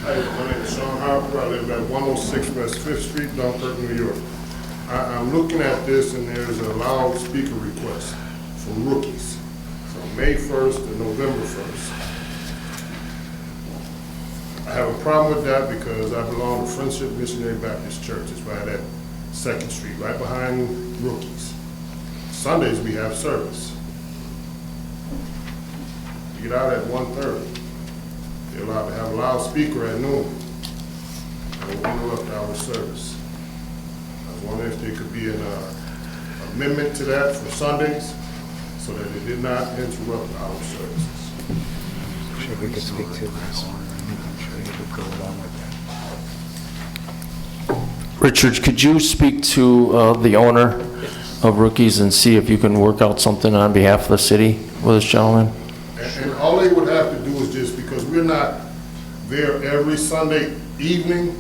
Q: Hi, my name is Sean Harper. I live at 106 West 5th Street, Dunkirk, New York. I'm looking at this, and there's a loudspeaker request for rookies from May 1st to November 1st. I have a problem with that because I belong to Friendship Missionary Baptist Church. It's right at 2nd Street, right behind rookies. Sundays we have service. You get out at 1:30. They're allowed to have a loudspeaker at noon. That will interrupt our service. I was wondering if there could be an amendment to that for Sundays so that it did not interrupt our services.
R: Sure, we could speak to this. I'm sure you could go along with that.
O: Richard, could you speak to the owner of Rookies and see if you can work out something on behalf of the city with this gentleman?
Q: And all they would have to do is just, because we're not there every Sunday evening,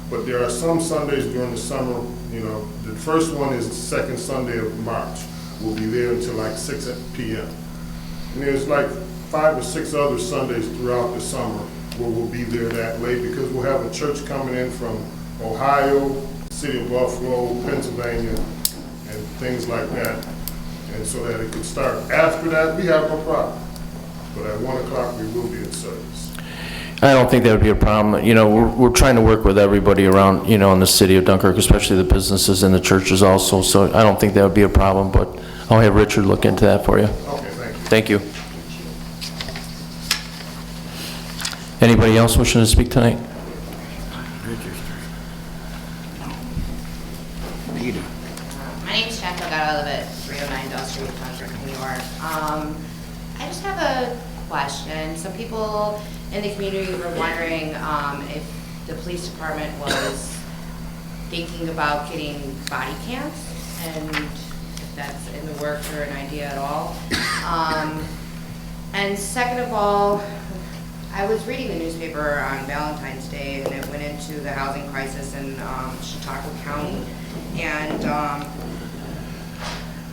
Q: but there are some Sundays during the summer, you know, the first one is the second Sunday of March. We'll be there until like 6 p.m. And there's like 5 or 6 other Sundays throughout the summer where we'll be there that late because we'll have a church coming in from Ohio, City of Buffalo, Pennsylvania, and things like that. And so that it could start. After that, we have no problem. But at 1 o'clock, we will be in service.
O: I don't think that would be a problem. You know, we're trying to work with everybody around, you know, in the city of Dunkirk, especially the businesses and the churches also, so I don't think that would be a problem, but I'll have Richard look into that for you.
Q: Okay, thank you.
O: Thank you. Anybody else wishing to speak tonight?
S: My name's Chantal Gatto. I live at 309 Dell Street, Dunkirk, New York. I just have a question. Some people in the community were wondering if the police department was thinking about getting body cams, and if that's in the works or an idea at all. And second of all, I was reading the newspaper on Valentine's Day, and it went into the housing crisis in Chautauqua County. And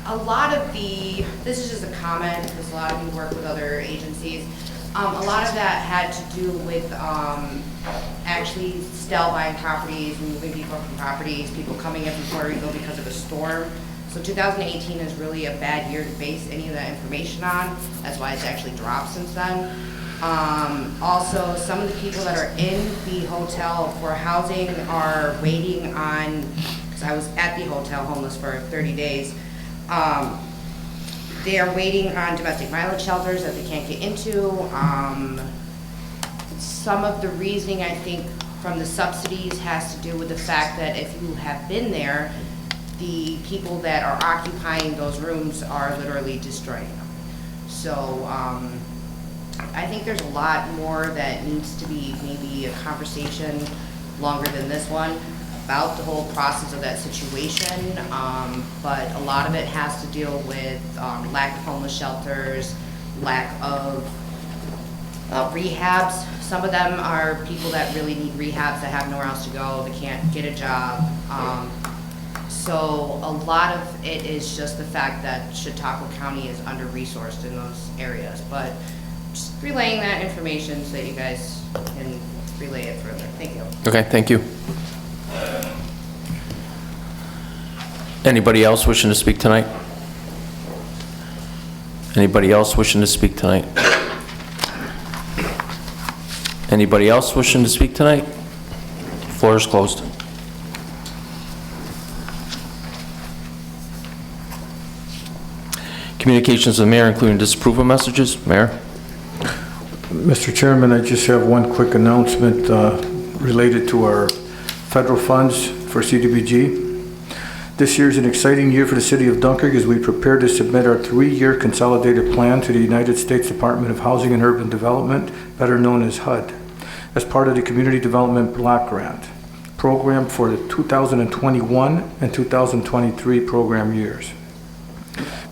S: a lot of this is just a comment, because a lot of you work with other agencies, a lot of that had to do with actually still buying properties, moving people from properties, people coming in from Puerto Rico because of a storm. So 2018 is really a bad year to base any of that information on. That's why it's actually dropped since then. Also, some of the people that are in the hotel for housing are waiting on, because I was at the hotel homeless for 30 days, they are waiting on domestic violence shelters that they can't get into. Some of the reasoning, I think, from the subsidies has to do with the fact that if you have been there, the people that are occupying those rooms are literally destroying them. So I think there's a lot more that needs to be maybe a conversation longer than this one about the whole process of that situation, but a lot of it has to deal with lack of homeless shelters, lack of rehabs. Some of them are people that really need rehabs that have nowhere else to go, they can't get a job. So a lot of it is just the fact that Chautauqua County is under-resourced in those areas, but just relaying that information so that you guys can relay it further. Thank you.
O: Okay, thank you. Anybody else wishing to speak tonight? Anybody else wishing to speak tonight? Anybody else wishing to speak tonight? Floor is closed. Communications of the mayor, including disapproval messages. Mayor?
J: Mr. Chairman, I just have one quick announcement related to our federal funds for CDBG. This year is an exciting year for the city of Dunkirk as we prepare to submit our 3-year consolidated plan to the United States Department of Housing and Urban Development, better known as HUD, as part of the Community Development Block Grant program for the 2021 and 2023 program years.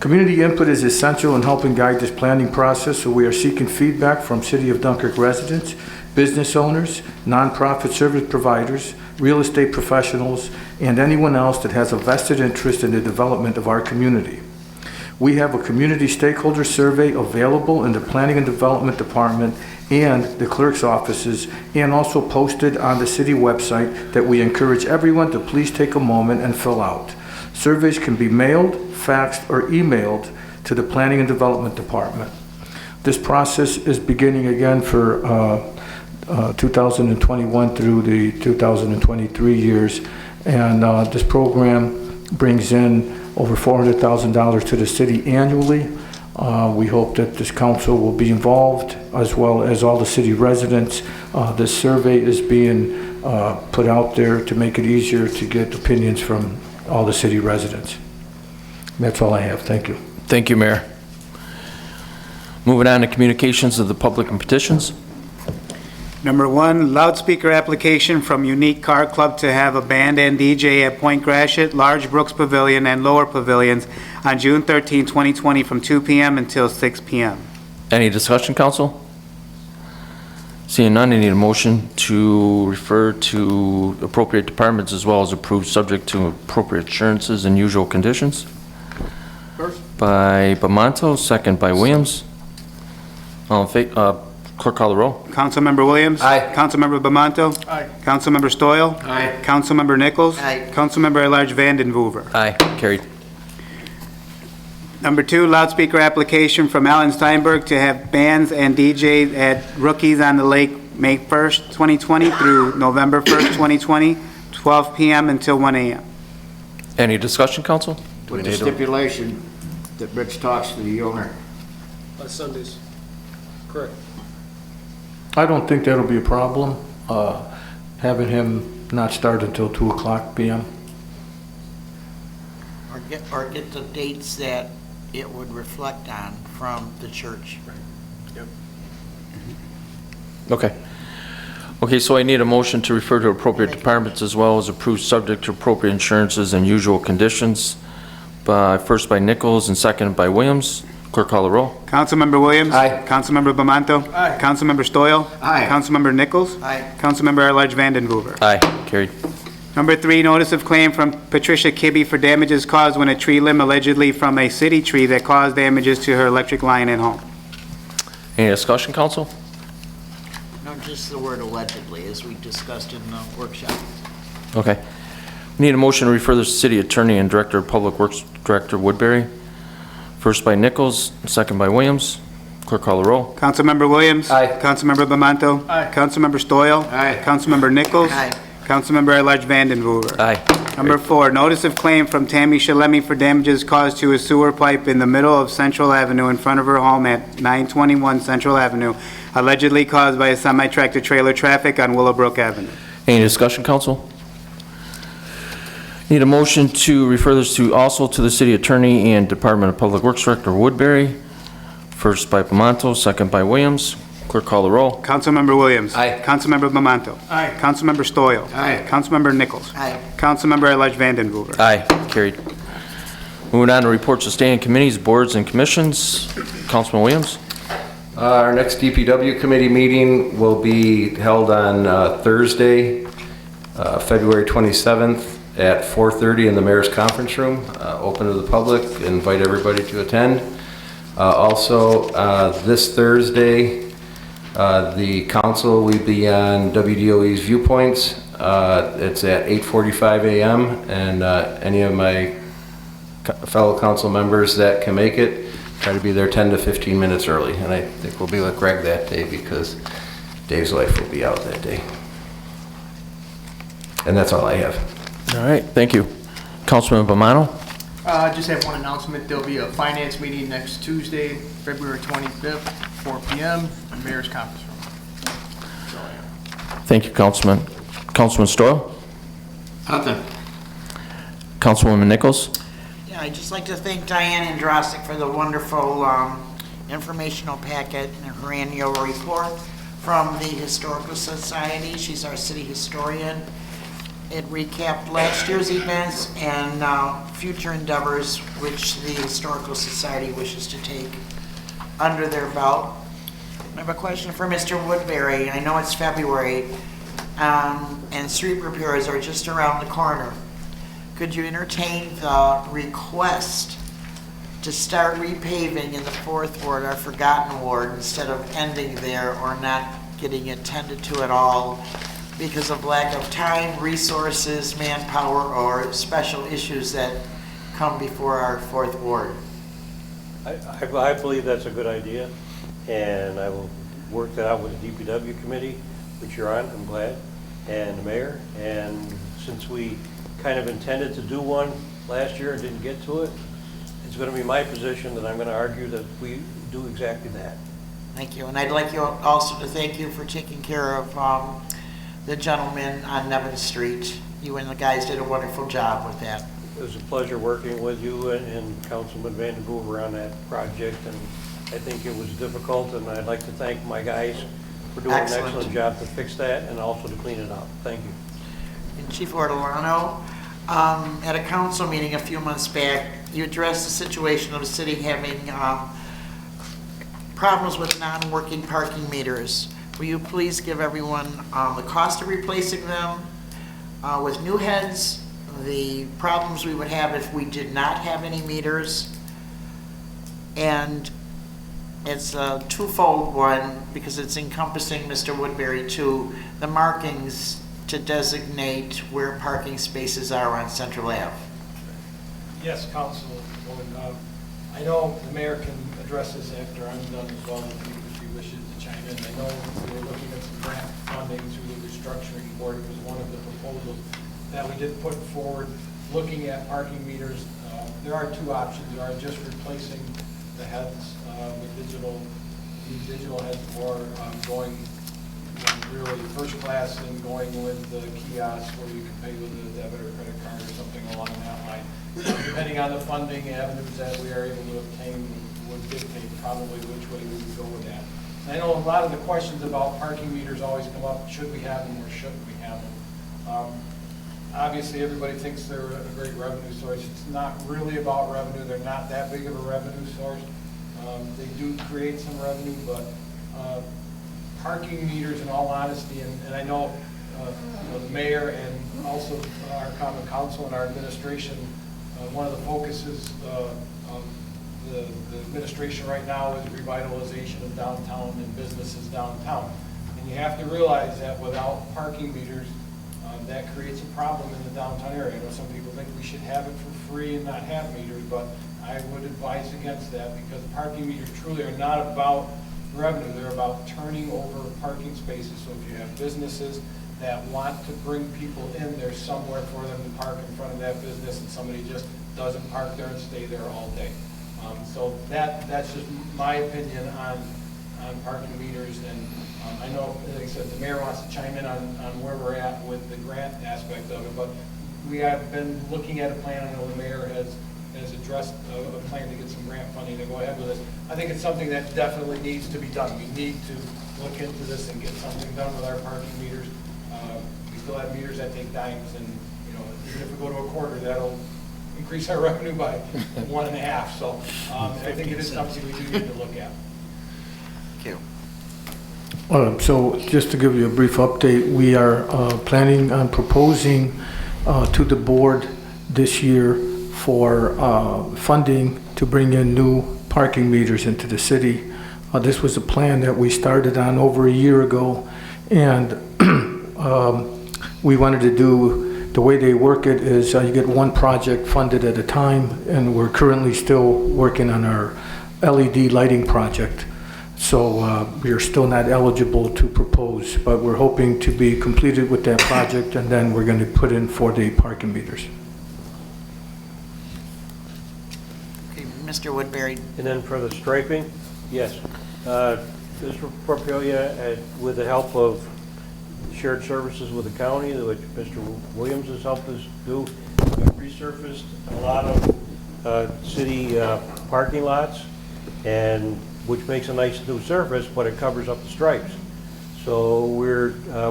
J: Community input is essential in helping guide this planning process, so we are seeking feedback from City of Dunkirk residents, business owners, nonprofit service providers, real estate professionals, and anyone else that has a vested interest in the development of our community. We have a community stakeholder survey available in the Planning and Development Department and the clerk's offices, and also posted on the city website that we encourage everyone to please take a moment and fill out. Surveys can be mailed, faxed, or emailed to the Planning and Development Department. This process is beginning again for 2021 through the 2023 years, and this program brings in over $400,000 to the city annually. We hope that this council will be involved, as well as all the city residents. This survey is being put out there to make it easier to get opinions from all the city residents. That's all I have. Thank you.
O: Thank you, Mayor. Moving on to communications of the public and petitions.
B: Number 1, loudspeaker application from Unique Car Club to have a band and DJ at Point Gratiot, Large Brooks Pavilion, and Lower Pavilions on June 13, 2020 from 2 p.m. until 6 p.m.
O: Any discussion, council? Seeing none, I need a motion to refer to appropriate departments as well as approved subject to appropriate assurances and usual conditions. First. By Bamonto, second by Williams. All in favor, clerk call the roll.
B: Councilmember Williams?
O: Aye.
B: Councilmember Bamonto?
J: Aye.
B: Councilmember Stoyl?
J: Aye.
B: Councilmember Nichols?
C: Aye.
B: Councilmember at-large Vanden Heuver.
O: Aye, carried.
B: Number 2, loudspeaker application from Alan Steinberg to have bands and DJs at Rookies on the Lake May 1st, 2020 through November 1st, 2020, 12 p.m. until 1 a.m.
O: Any discussion, council? Do we
F: With the
O: need to-
F: stipulation that Rich talks to the owner.
E: On Sundays. Correct.
J: I don't think that'll be a problem, having him not start until 2 o'clock p.m.
C: Or get the dates that it would reflect on from the church.
O: Okay. Okay, so I need a motion to refer to appropriate departments as well as approved subject to appropriate insurances and usual conditions. First by Nichols and second by Williams. Clerk call the roll.
B: Councilmember Williams.
O: Aye.
B: Councilmember Bamanto.
C: Aye.
B: Councilmember Stoyl.
F: Aye.
B: Councilmember Nichols.
C: Aye.
B: Councilmember at-large Vandenhoover.
O: Aye, carried.
B: Number 3, notice of claim from Patricia Kibbe for damages caused when a tree limb allegedly from a city tree that caused damages to her electric line at home.
O: Any discussion, council?
C: No, just the word allegedly, as we discussed in the workshop.
O: Okay. We need a motion to refer this to city attorney and director of public works, Director Woodbury. First by Nichols, second by Williams. Clerk call the roll.
B: Councilmember Williams.
O: Aye.
B: Councilmember Bamanto.
P: Aye.
B: Councilmember Stoyl.
F: Aye.
B: Councilmember Nichols.
C: Aye.
B: Councilmember at-large Vandenhoover.
O: Aye.
B: Number 4, notice of claim from Tammy Shalemi for damages caused to a sewer pipe in the middle of Central Avenue in front of her home at 921 Central Avenue, allegedly caused by a semi-tractor trailer traffic on Willowbrook Avenue.
O: Any discussion, council? Need a motion to refer this to also to the city attorney and Department of Public Works Director Woodbury. First by Bamanto, second by Williams. Clerk call the roll.
B: Councilmember Williams.
O: Aye.
B: Councilmember Bamanto.
P: Aye.
B: Councilmember Stoyl.
F: Aye.
B: Councilmember Nichols.
C: Aye.
B: Councilmember at-large Vandenhoover.
O: Aye, carried. Moving on to reports of standing committees, boards, and commissions. Councilman Williams?
H: Our next DPW committee meeting will be held on Thursday, February 27th at 4:30 in the mayor's conference room. Open to the public, invite everybody to attend. Also, this Thursday, the council will be on WDOE's Viewpoints. It's at 8:45 a.m. and any of my fellow council members that can make it, try to be there 10 to 15 minutes early. And I think we'll be with Greg that day because Dave's wife will be out that day. And that's all I have.
O: All right, thank you. Councilman Bomano?
T: I just have one announcement. There'll be a finance meeting next Tuesday, February 25th, 4 p.m. in Mayor's Conference Room. That's all I have.
O: Thank you, Councilman. Councilman Stoyl?
F: Nothing.
O: Councilwoman Nichols?
C: Yeah, I'd just like to thank Diane Androsik for the wonderful informational packet and her annual report from the Historical Society. She's our city historian. It recapped last year's events and future endeavors which the Historical Society wishes to take under their belt. I have a question for Mr. Woodbury. I know it's February and street repairs are just around the corner. Could you entertain the request to start repaving in the 4th Ward, our forgotten ward, instead of ending there or not getting attended to at all because of lack of time, resources, manpower, or special issues that come before our 4th Ward?
N: I believe that's a good idea, and I will work that out with the DPW committee, which you're on, I'm glad, and the mayor. And since we kind of intended to do one last year and didn't get to it, it's going to be my position that I'm going to argue that we do exactly that.
C: Thank you. And I'd like you also to thank you for taking care of the gentleman on Nevin Street. You and the guys did a wonderful job with that.
N: It was a pleasure working with you and Councilman Vandenhoover on that project, and I think it was difficult, and I'd like to thank my guys for doing
C: Excellent.
N: an excellent job to fix that and also to clean it up. Thank you.
C: And Chief Ortolano, at a council meeting a few months back, you addressed the situation of the city having problems with non-working parking meters. Will you please give everyone the cost of replacing them with new heads, the problems we would have if we did not have any meters, and it's a twofold one because it's encompassing Mr. Woodbury too, the markings to designate where parking spaces are on Central Ave.
S: Yes, Councilwoman. I know the mayor can address this after I'm done as well, if he wishes to chime chime in. I know we were looking at some grant funding through the restructuring board. It was one of the proposals that we did put forward, looking at parking meters. There are two options. There are just replacing the heads with digital heads, or going really first class and going with the kiosk where you can pay with a debit or credit card or something along that line. Depending on the funding avenues that we are able to obtain would dictate probably which way we would go with that. And I know a lot of the questions about parking meters always come up, should we have them or shouldn't we have them? Obviously, everybody thinks they're a great revenue source. It's not really about revenue. They're not that big of a revenue source. They do create some revenue, but parking meters, in all honesty, and I know, the mayor and also our common council and our administration, one of the focuses of the administration right now is revitalization of downtown and businesses downtown. And you have to realize that without parking meters, that creates a problem in the downtown area. I know some people think we should have it for free and not have meters, but I would advise against that, because parking meters truly are not about revenue. They're about turning over parking spaces. So if you have businesses that want to bring people in, there's somewhere for them to park in front of that business, and somebody just doesn't park there and stay there all day. So that's just my opinion on parking meters. And I know, like I said, the mayor wants to chime in on where we're at with the grant aspect of it, but we have been looking at a plan. I know the mayor has addressed a plan to get some grant funding to go ahead with this. I think it's something that definitely needs to be done. We need to look into this and get something done with our parking meters. We still have meters that take dimes, and even if we go to a quarter, that'll increase our revenue by 1.5. So I think it is something we do need to look at.
C: Thank you.
J: So just to give you a brief update, we are planning on proposing to the board this year for funding to bring in new parking meters into the city. This was a plan that we started on over a year ago, and we wanted to do, the way they work it is you get one project funded at a time, and we're currently still working on our LED lighting project. So we are still not eligible to propose, but we're hoping to be completed with that project, and then we're going to put in for the parking meters.
C: Okay, Mr. Woodbury.
N: And then for the striping, yes. Mr. Porpelia, with the help of shared services with the county, which Mr. Williams has helped us do, resurfaced a lot of city parking lots, and which makes a nice new surface, but it covers up the stripes. So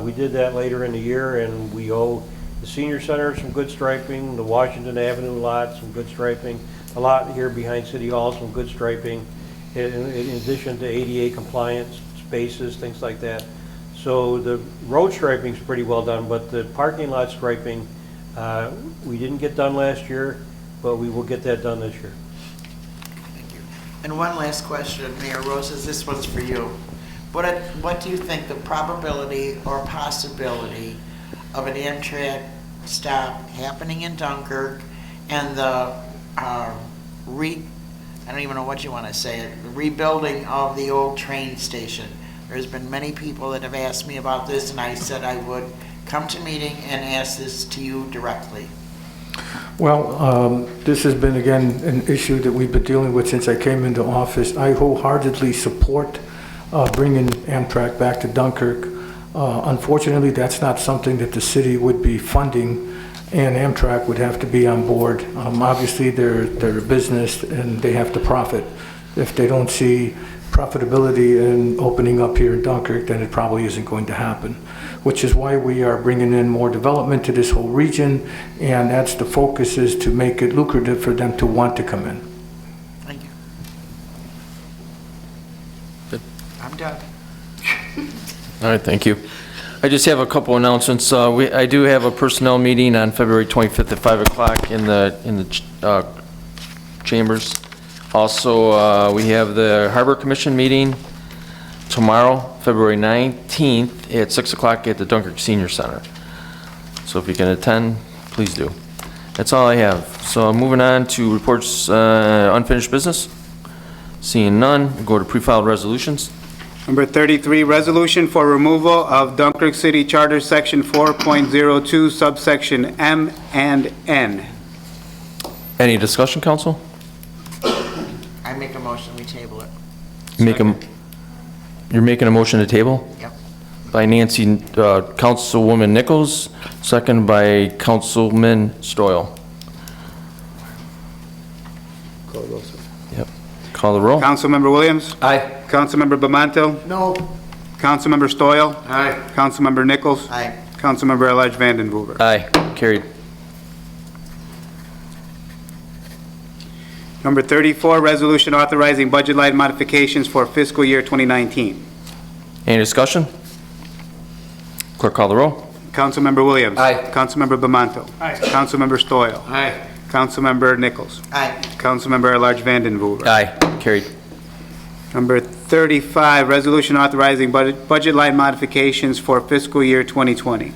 N: we did that later in the year, and we owe the senior center some good striping, the Washington Avenue lot some good striping, a lot here behind City Hall some good striping, in addition to ADA compliance spaces, things like that. So the road striping is pretty well done, but the parking lot striping we didn't get done last year, but we will get that done this year.
C: And one last question, Mayor Roses, this one's for you. What do you think the probability or possibility of an Amtrak stop happening in Dunkirk and the I don't even know what you want to say, the rebuilding of the old train station? There's been many people that have asked me about this, and I said I would come to meeting and ask this to you directly.
J: Well, this has been, again, an issue that we've been dealing with since I came into office. I wholeheartedly support bringing Amtrak back to Dunkirk. Unfortunately, that's not something that the city would be funding, and Amtrak would have to be on board. Obviously, they're a business, and they have to profit. If they don't see profitability in opening up here in Dunkirk, then it probably isn't going to happen, which is why we are bringing in more development to this whole region, and that's the focus, is to make it lucrative for them to want to come in.
C: Thank you. Good. I'm done.
O: All right, thank you. I just have a couple announcements. I do have a personnel meeting on February 25th at 5 o'clock in the chambers. Also, we have the Harbor Commission meeting tomorrow, February 19th at 6 o'clock at the Dunkirk Senior Center. So if you can attend, please do. That's all I have. So moving on to reports, unfinished business. Seeing none, we'll go to pre-filed resolutions.
B: Number 33, resolution for removal of Dunkirk City Charter Section 4.02, subsection M and N.
O: Any discussion, council?
T: I make a motion, we table it.
O: You're making a motion to table?
T: Yep.
O: By Nancy, Councilwoman Nichols, second by Councilman Stoyl. Yep. Call the roll.
B: Councilmember Williams?
O: Aye.
B: Councilmember Bamanto?
T: No.
B: Councilmember Stoyl?
F: Aye.
B: Councilmember Nichols?
C: Aye.
B: Councilmember at-large Vandenboer.
O: Aye. Carried.
B: Number 34, resolution authorizing budget line modifications for fiscal year 2019.
O: Any discussion? Clerk, call the roll.
B: Councilmember Williams?
O: Aye.
B: Councilmember Bamanto?
T: Aye.
B: Councilmember Stoyl?
F: Aye.
B: Councilmember Nichols?
C: Aye.
B: Councilmember at-large Vandenboer.
O: Aye. Carried.
B: Number 35, resolution authorizing budget line modifications for fiscal year 2020.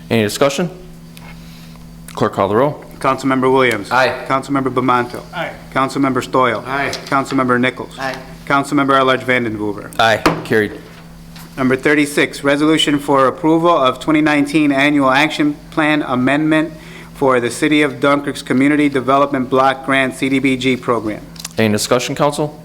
O: Any discussion? Clerk, call the roll.
B: Councilmember Williams?
O: Aye.
B: Councilmember Bamanto?
T: Aye.
B: Councilmember Stoyl?
F: Aye.
B: Councilmember Nichols?
C: Aye.
B: Councilmember at-large Vandenboer.
O: Aye. Carried.
B: Number 36, resolution for approval of 2019 annual action plan amendment for the City of Dunkirk's Community Development Block Grant CDBG program.
O: Any discussion, council?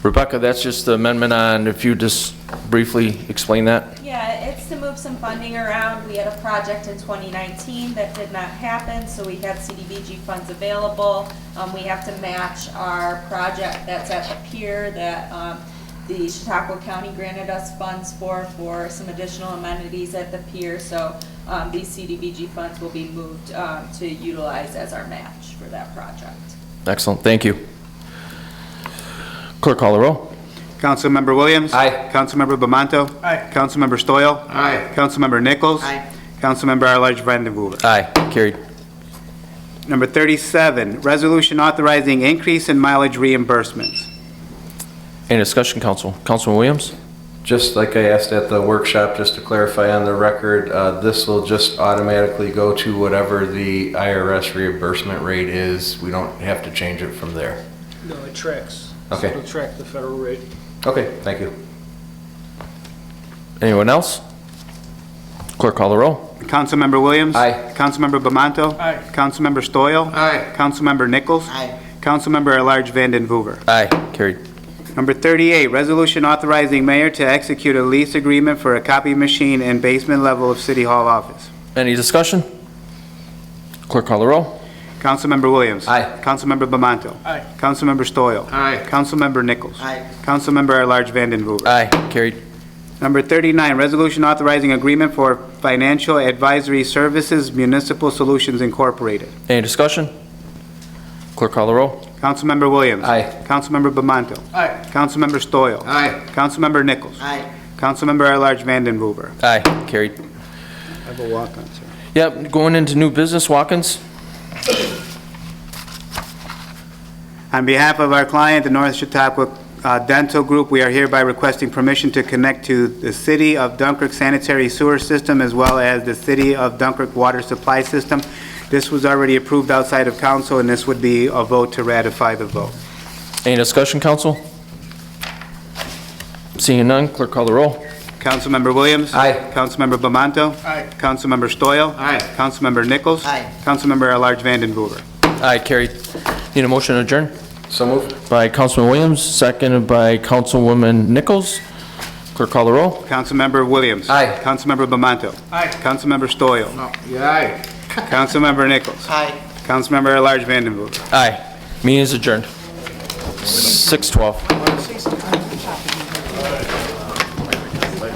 O: Rebecca, that's just the amendment on, if you just briefly explain that?
I: Yeah, it's to move some funding around. We had a project in 2019 that did not happen, so we have CDBG funds available. We have to match our project that's at the pier that the Chautauqua County granted us funds for some additional amenities at the pier. So these CDBG funds will be moved to utilize as our match for that project.
O: Excellent, thank you. Clerk, call the roll.
B: Councilmember Williams?
O: Aye.
B: Councilmember Bamanto?
T: Aye.
B: Councilmember Stoyl?
F: Aye.
B: Councilmember Nichols?
C: Aye.
B: Councilmember at-large Vandenboer.
O: Aye. Carried.
B: Number 37, resolution authorizing increase in mileage reimbursements.
O: Any discussion, council? Councilman Williams?
H: Just like I asked at the workshop, just to clarify on the record, this will just automatically go to whatever the IRS reimbursement rate is. We don't have to change it from there.
E: No, it tracks.
H: Okay.
E: It'll track the federal rate.
H: Okay, thank you.
O: Anyone else? Clerk, call the roll.
B: Councilmember Williams?
H: Aye.
B: Councilmember Bamanto?
T: Aye.
B: Councilmember Stoyl?
F: Aye.
B: Councilmember Nichols?
C: Aye.
B: Councilmember at-large Vandenboer.
O: Aye. Carried.
B: Number 38, resolution authorizing mayor to execute a lease agreement for a copy machine in basement level of City Hall office.
O: Any discussion? Clerk, call the roll.
B: Councilmember Williams?
H: Aye.
B: Councilmember Bamanto?
T: Aye.
B: Councilmember Stoyl?
F: Aye.
B: Councilmember Nichols?
C: Aye.
B: Councilmember at-large Vandenboer.
O: Aye. Carried.
B: Number 39, resolution authorizing agreement for financial advisory services, Municipal Solutions Incorporated.
O: Any discussion? Clerk, call the roll.
B: Councilmember Williams?
H: Aye.
B: Councilmember Bamanto?
T: Aye.
B: Councilmember Stoyl?
F: Aye.
B: Councilmember Nichols?
C: Aye.
B: Councilmember at-large Vandenboer.
O: Aye. Carried.
B: I have a walk-on, sir.
O: Yep, going into new business, Watkins.
B: On behalf of our client, the North Chautauqua Dental Group, we are hereby requesting permission to connect to the City of Dunkirk sanitary sewer system as well as the City of Dunkirk water supply system. This was already approved outside of council, and this would be a vote to ratify the vote.
O: Any discussion, council? Seeing none, clerk, call the roll.
B: Councilmember Williams?
H: Aye.
B: Councilmember Bamanto?
T: Aye.
B: Councilmember Stoyl?
F: Aye.
B: Councilmember Nichols?
C: Aye.
B: Councilmember at-large Vandenboer.
O: Aye. Carried. Need a motion to adjourn?
H: So moved.
O: By Councilman Williams, seconded by Councilwoman Nichols. Clerk, call the roll.
B: Councilmember Williams?
H: Aye.
B: Councilmember Bamanto?
T: Aye.
B: Councilmember Stoyl?
F: No. Yeah, aye.
B: Councilmember Nichols?
C: Aye.
B: Councilmember at-large Vandenboer.
O: Aye. Meeting is adjourned. 6:12.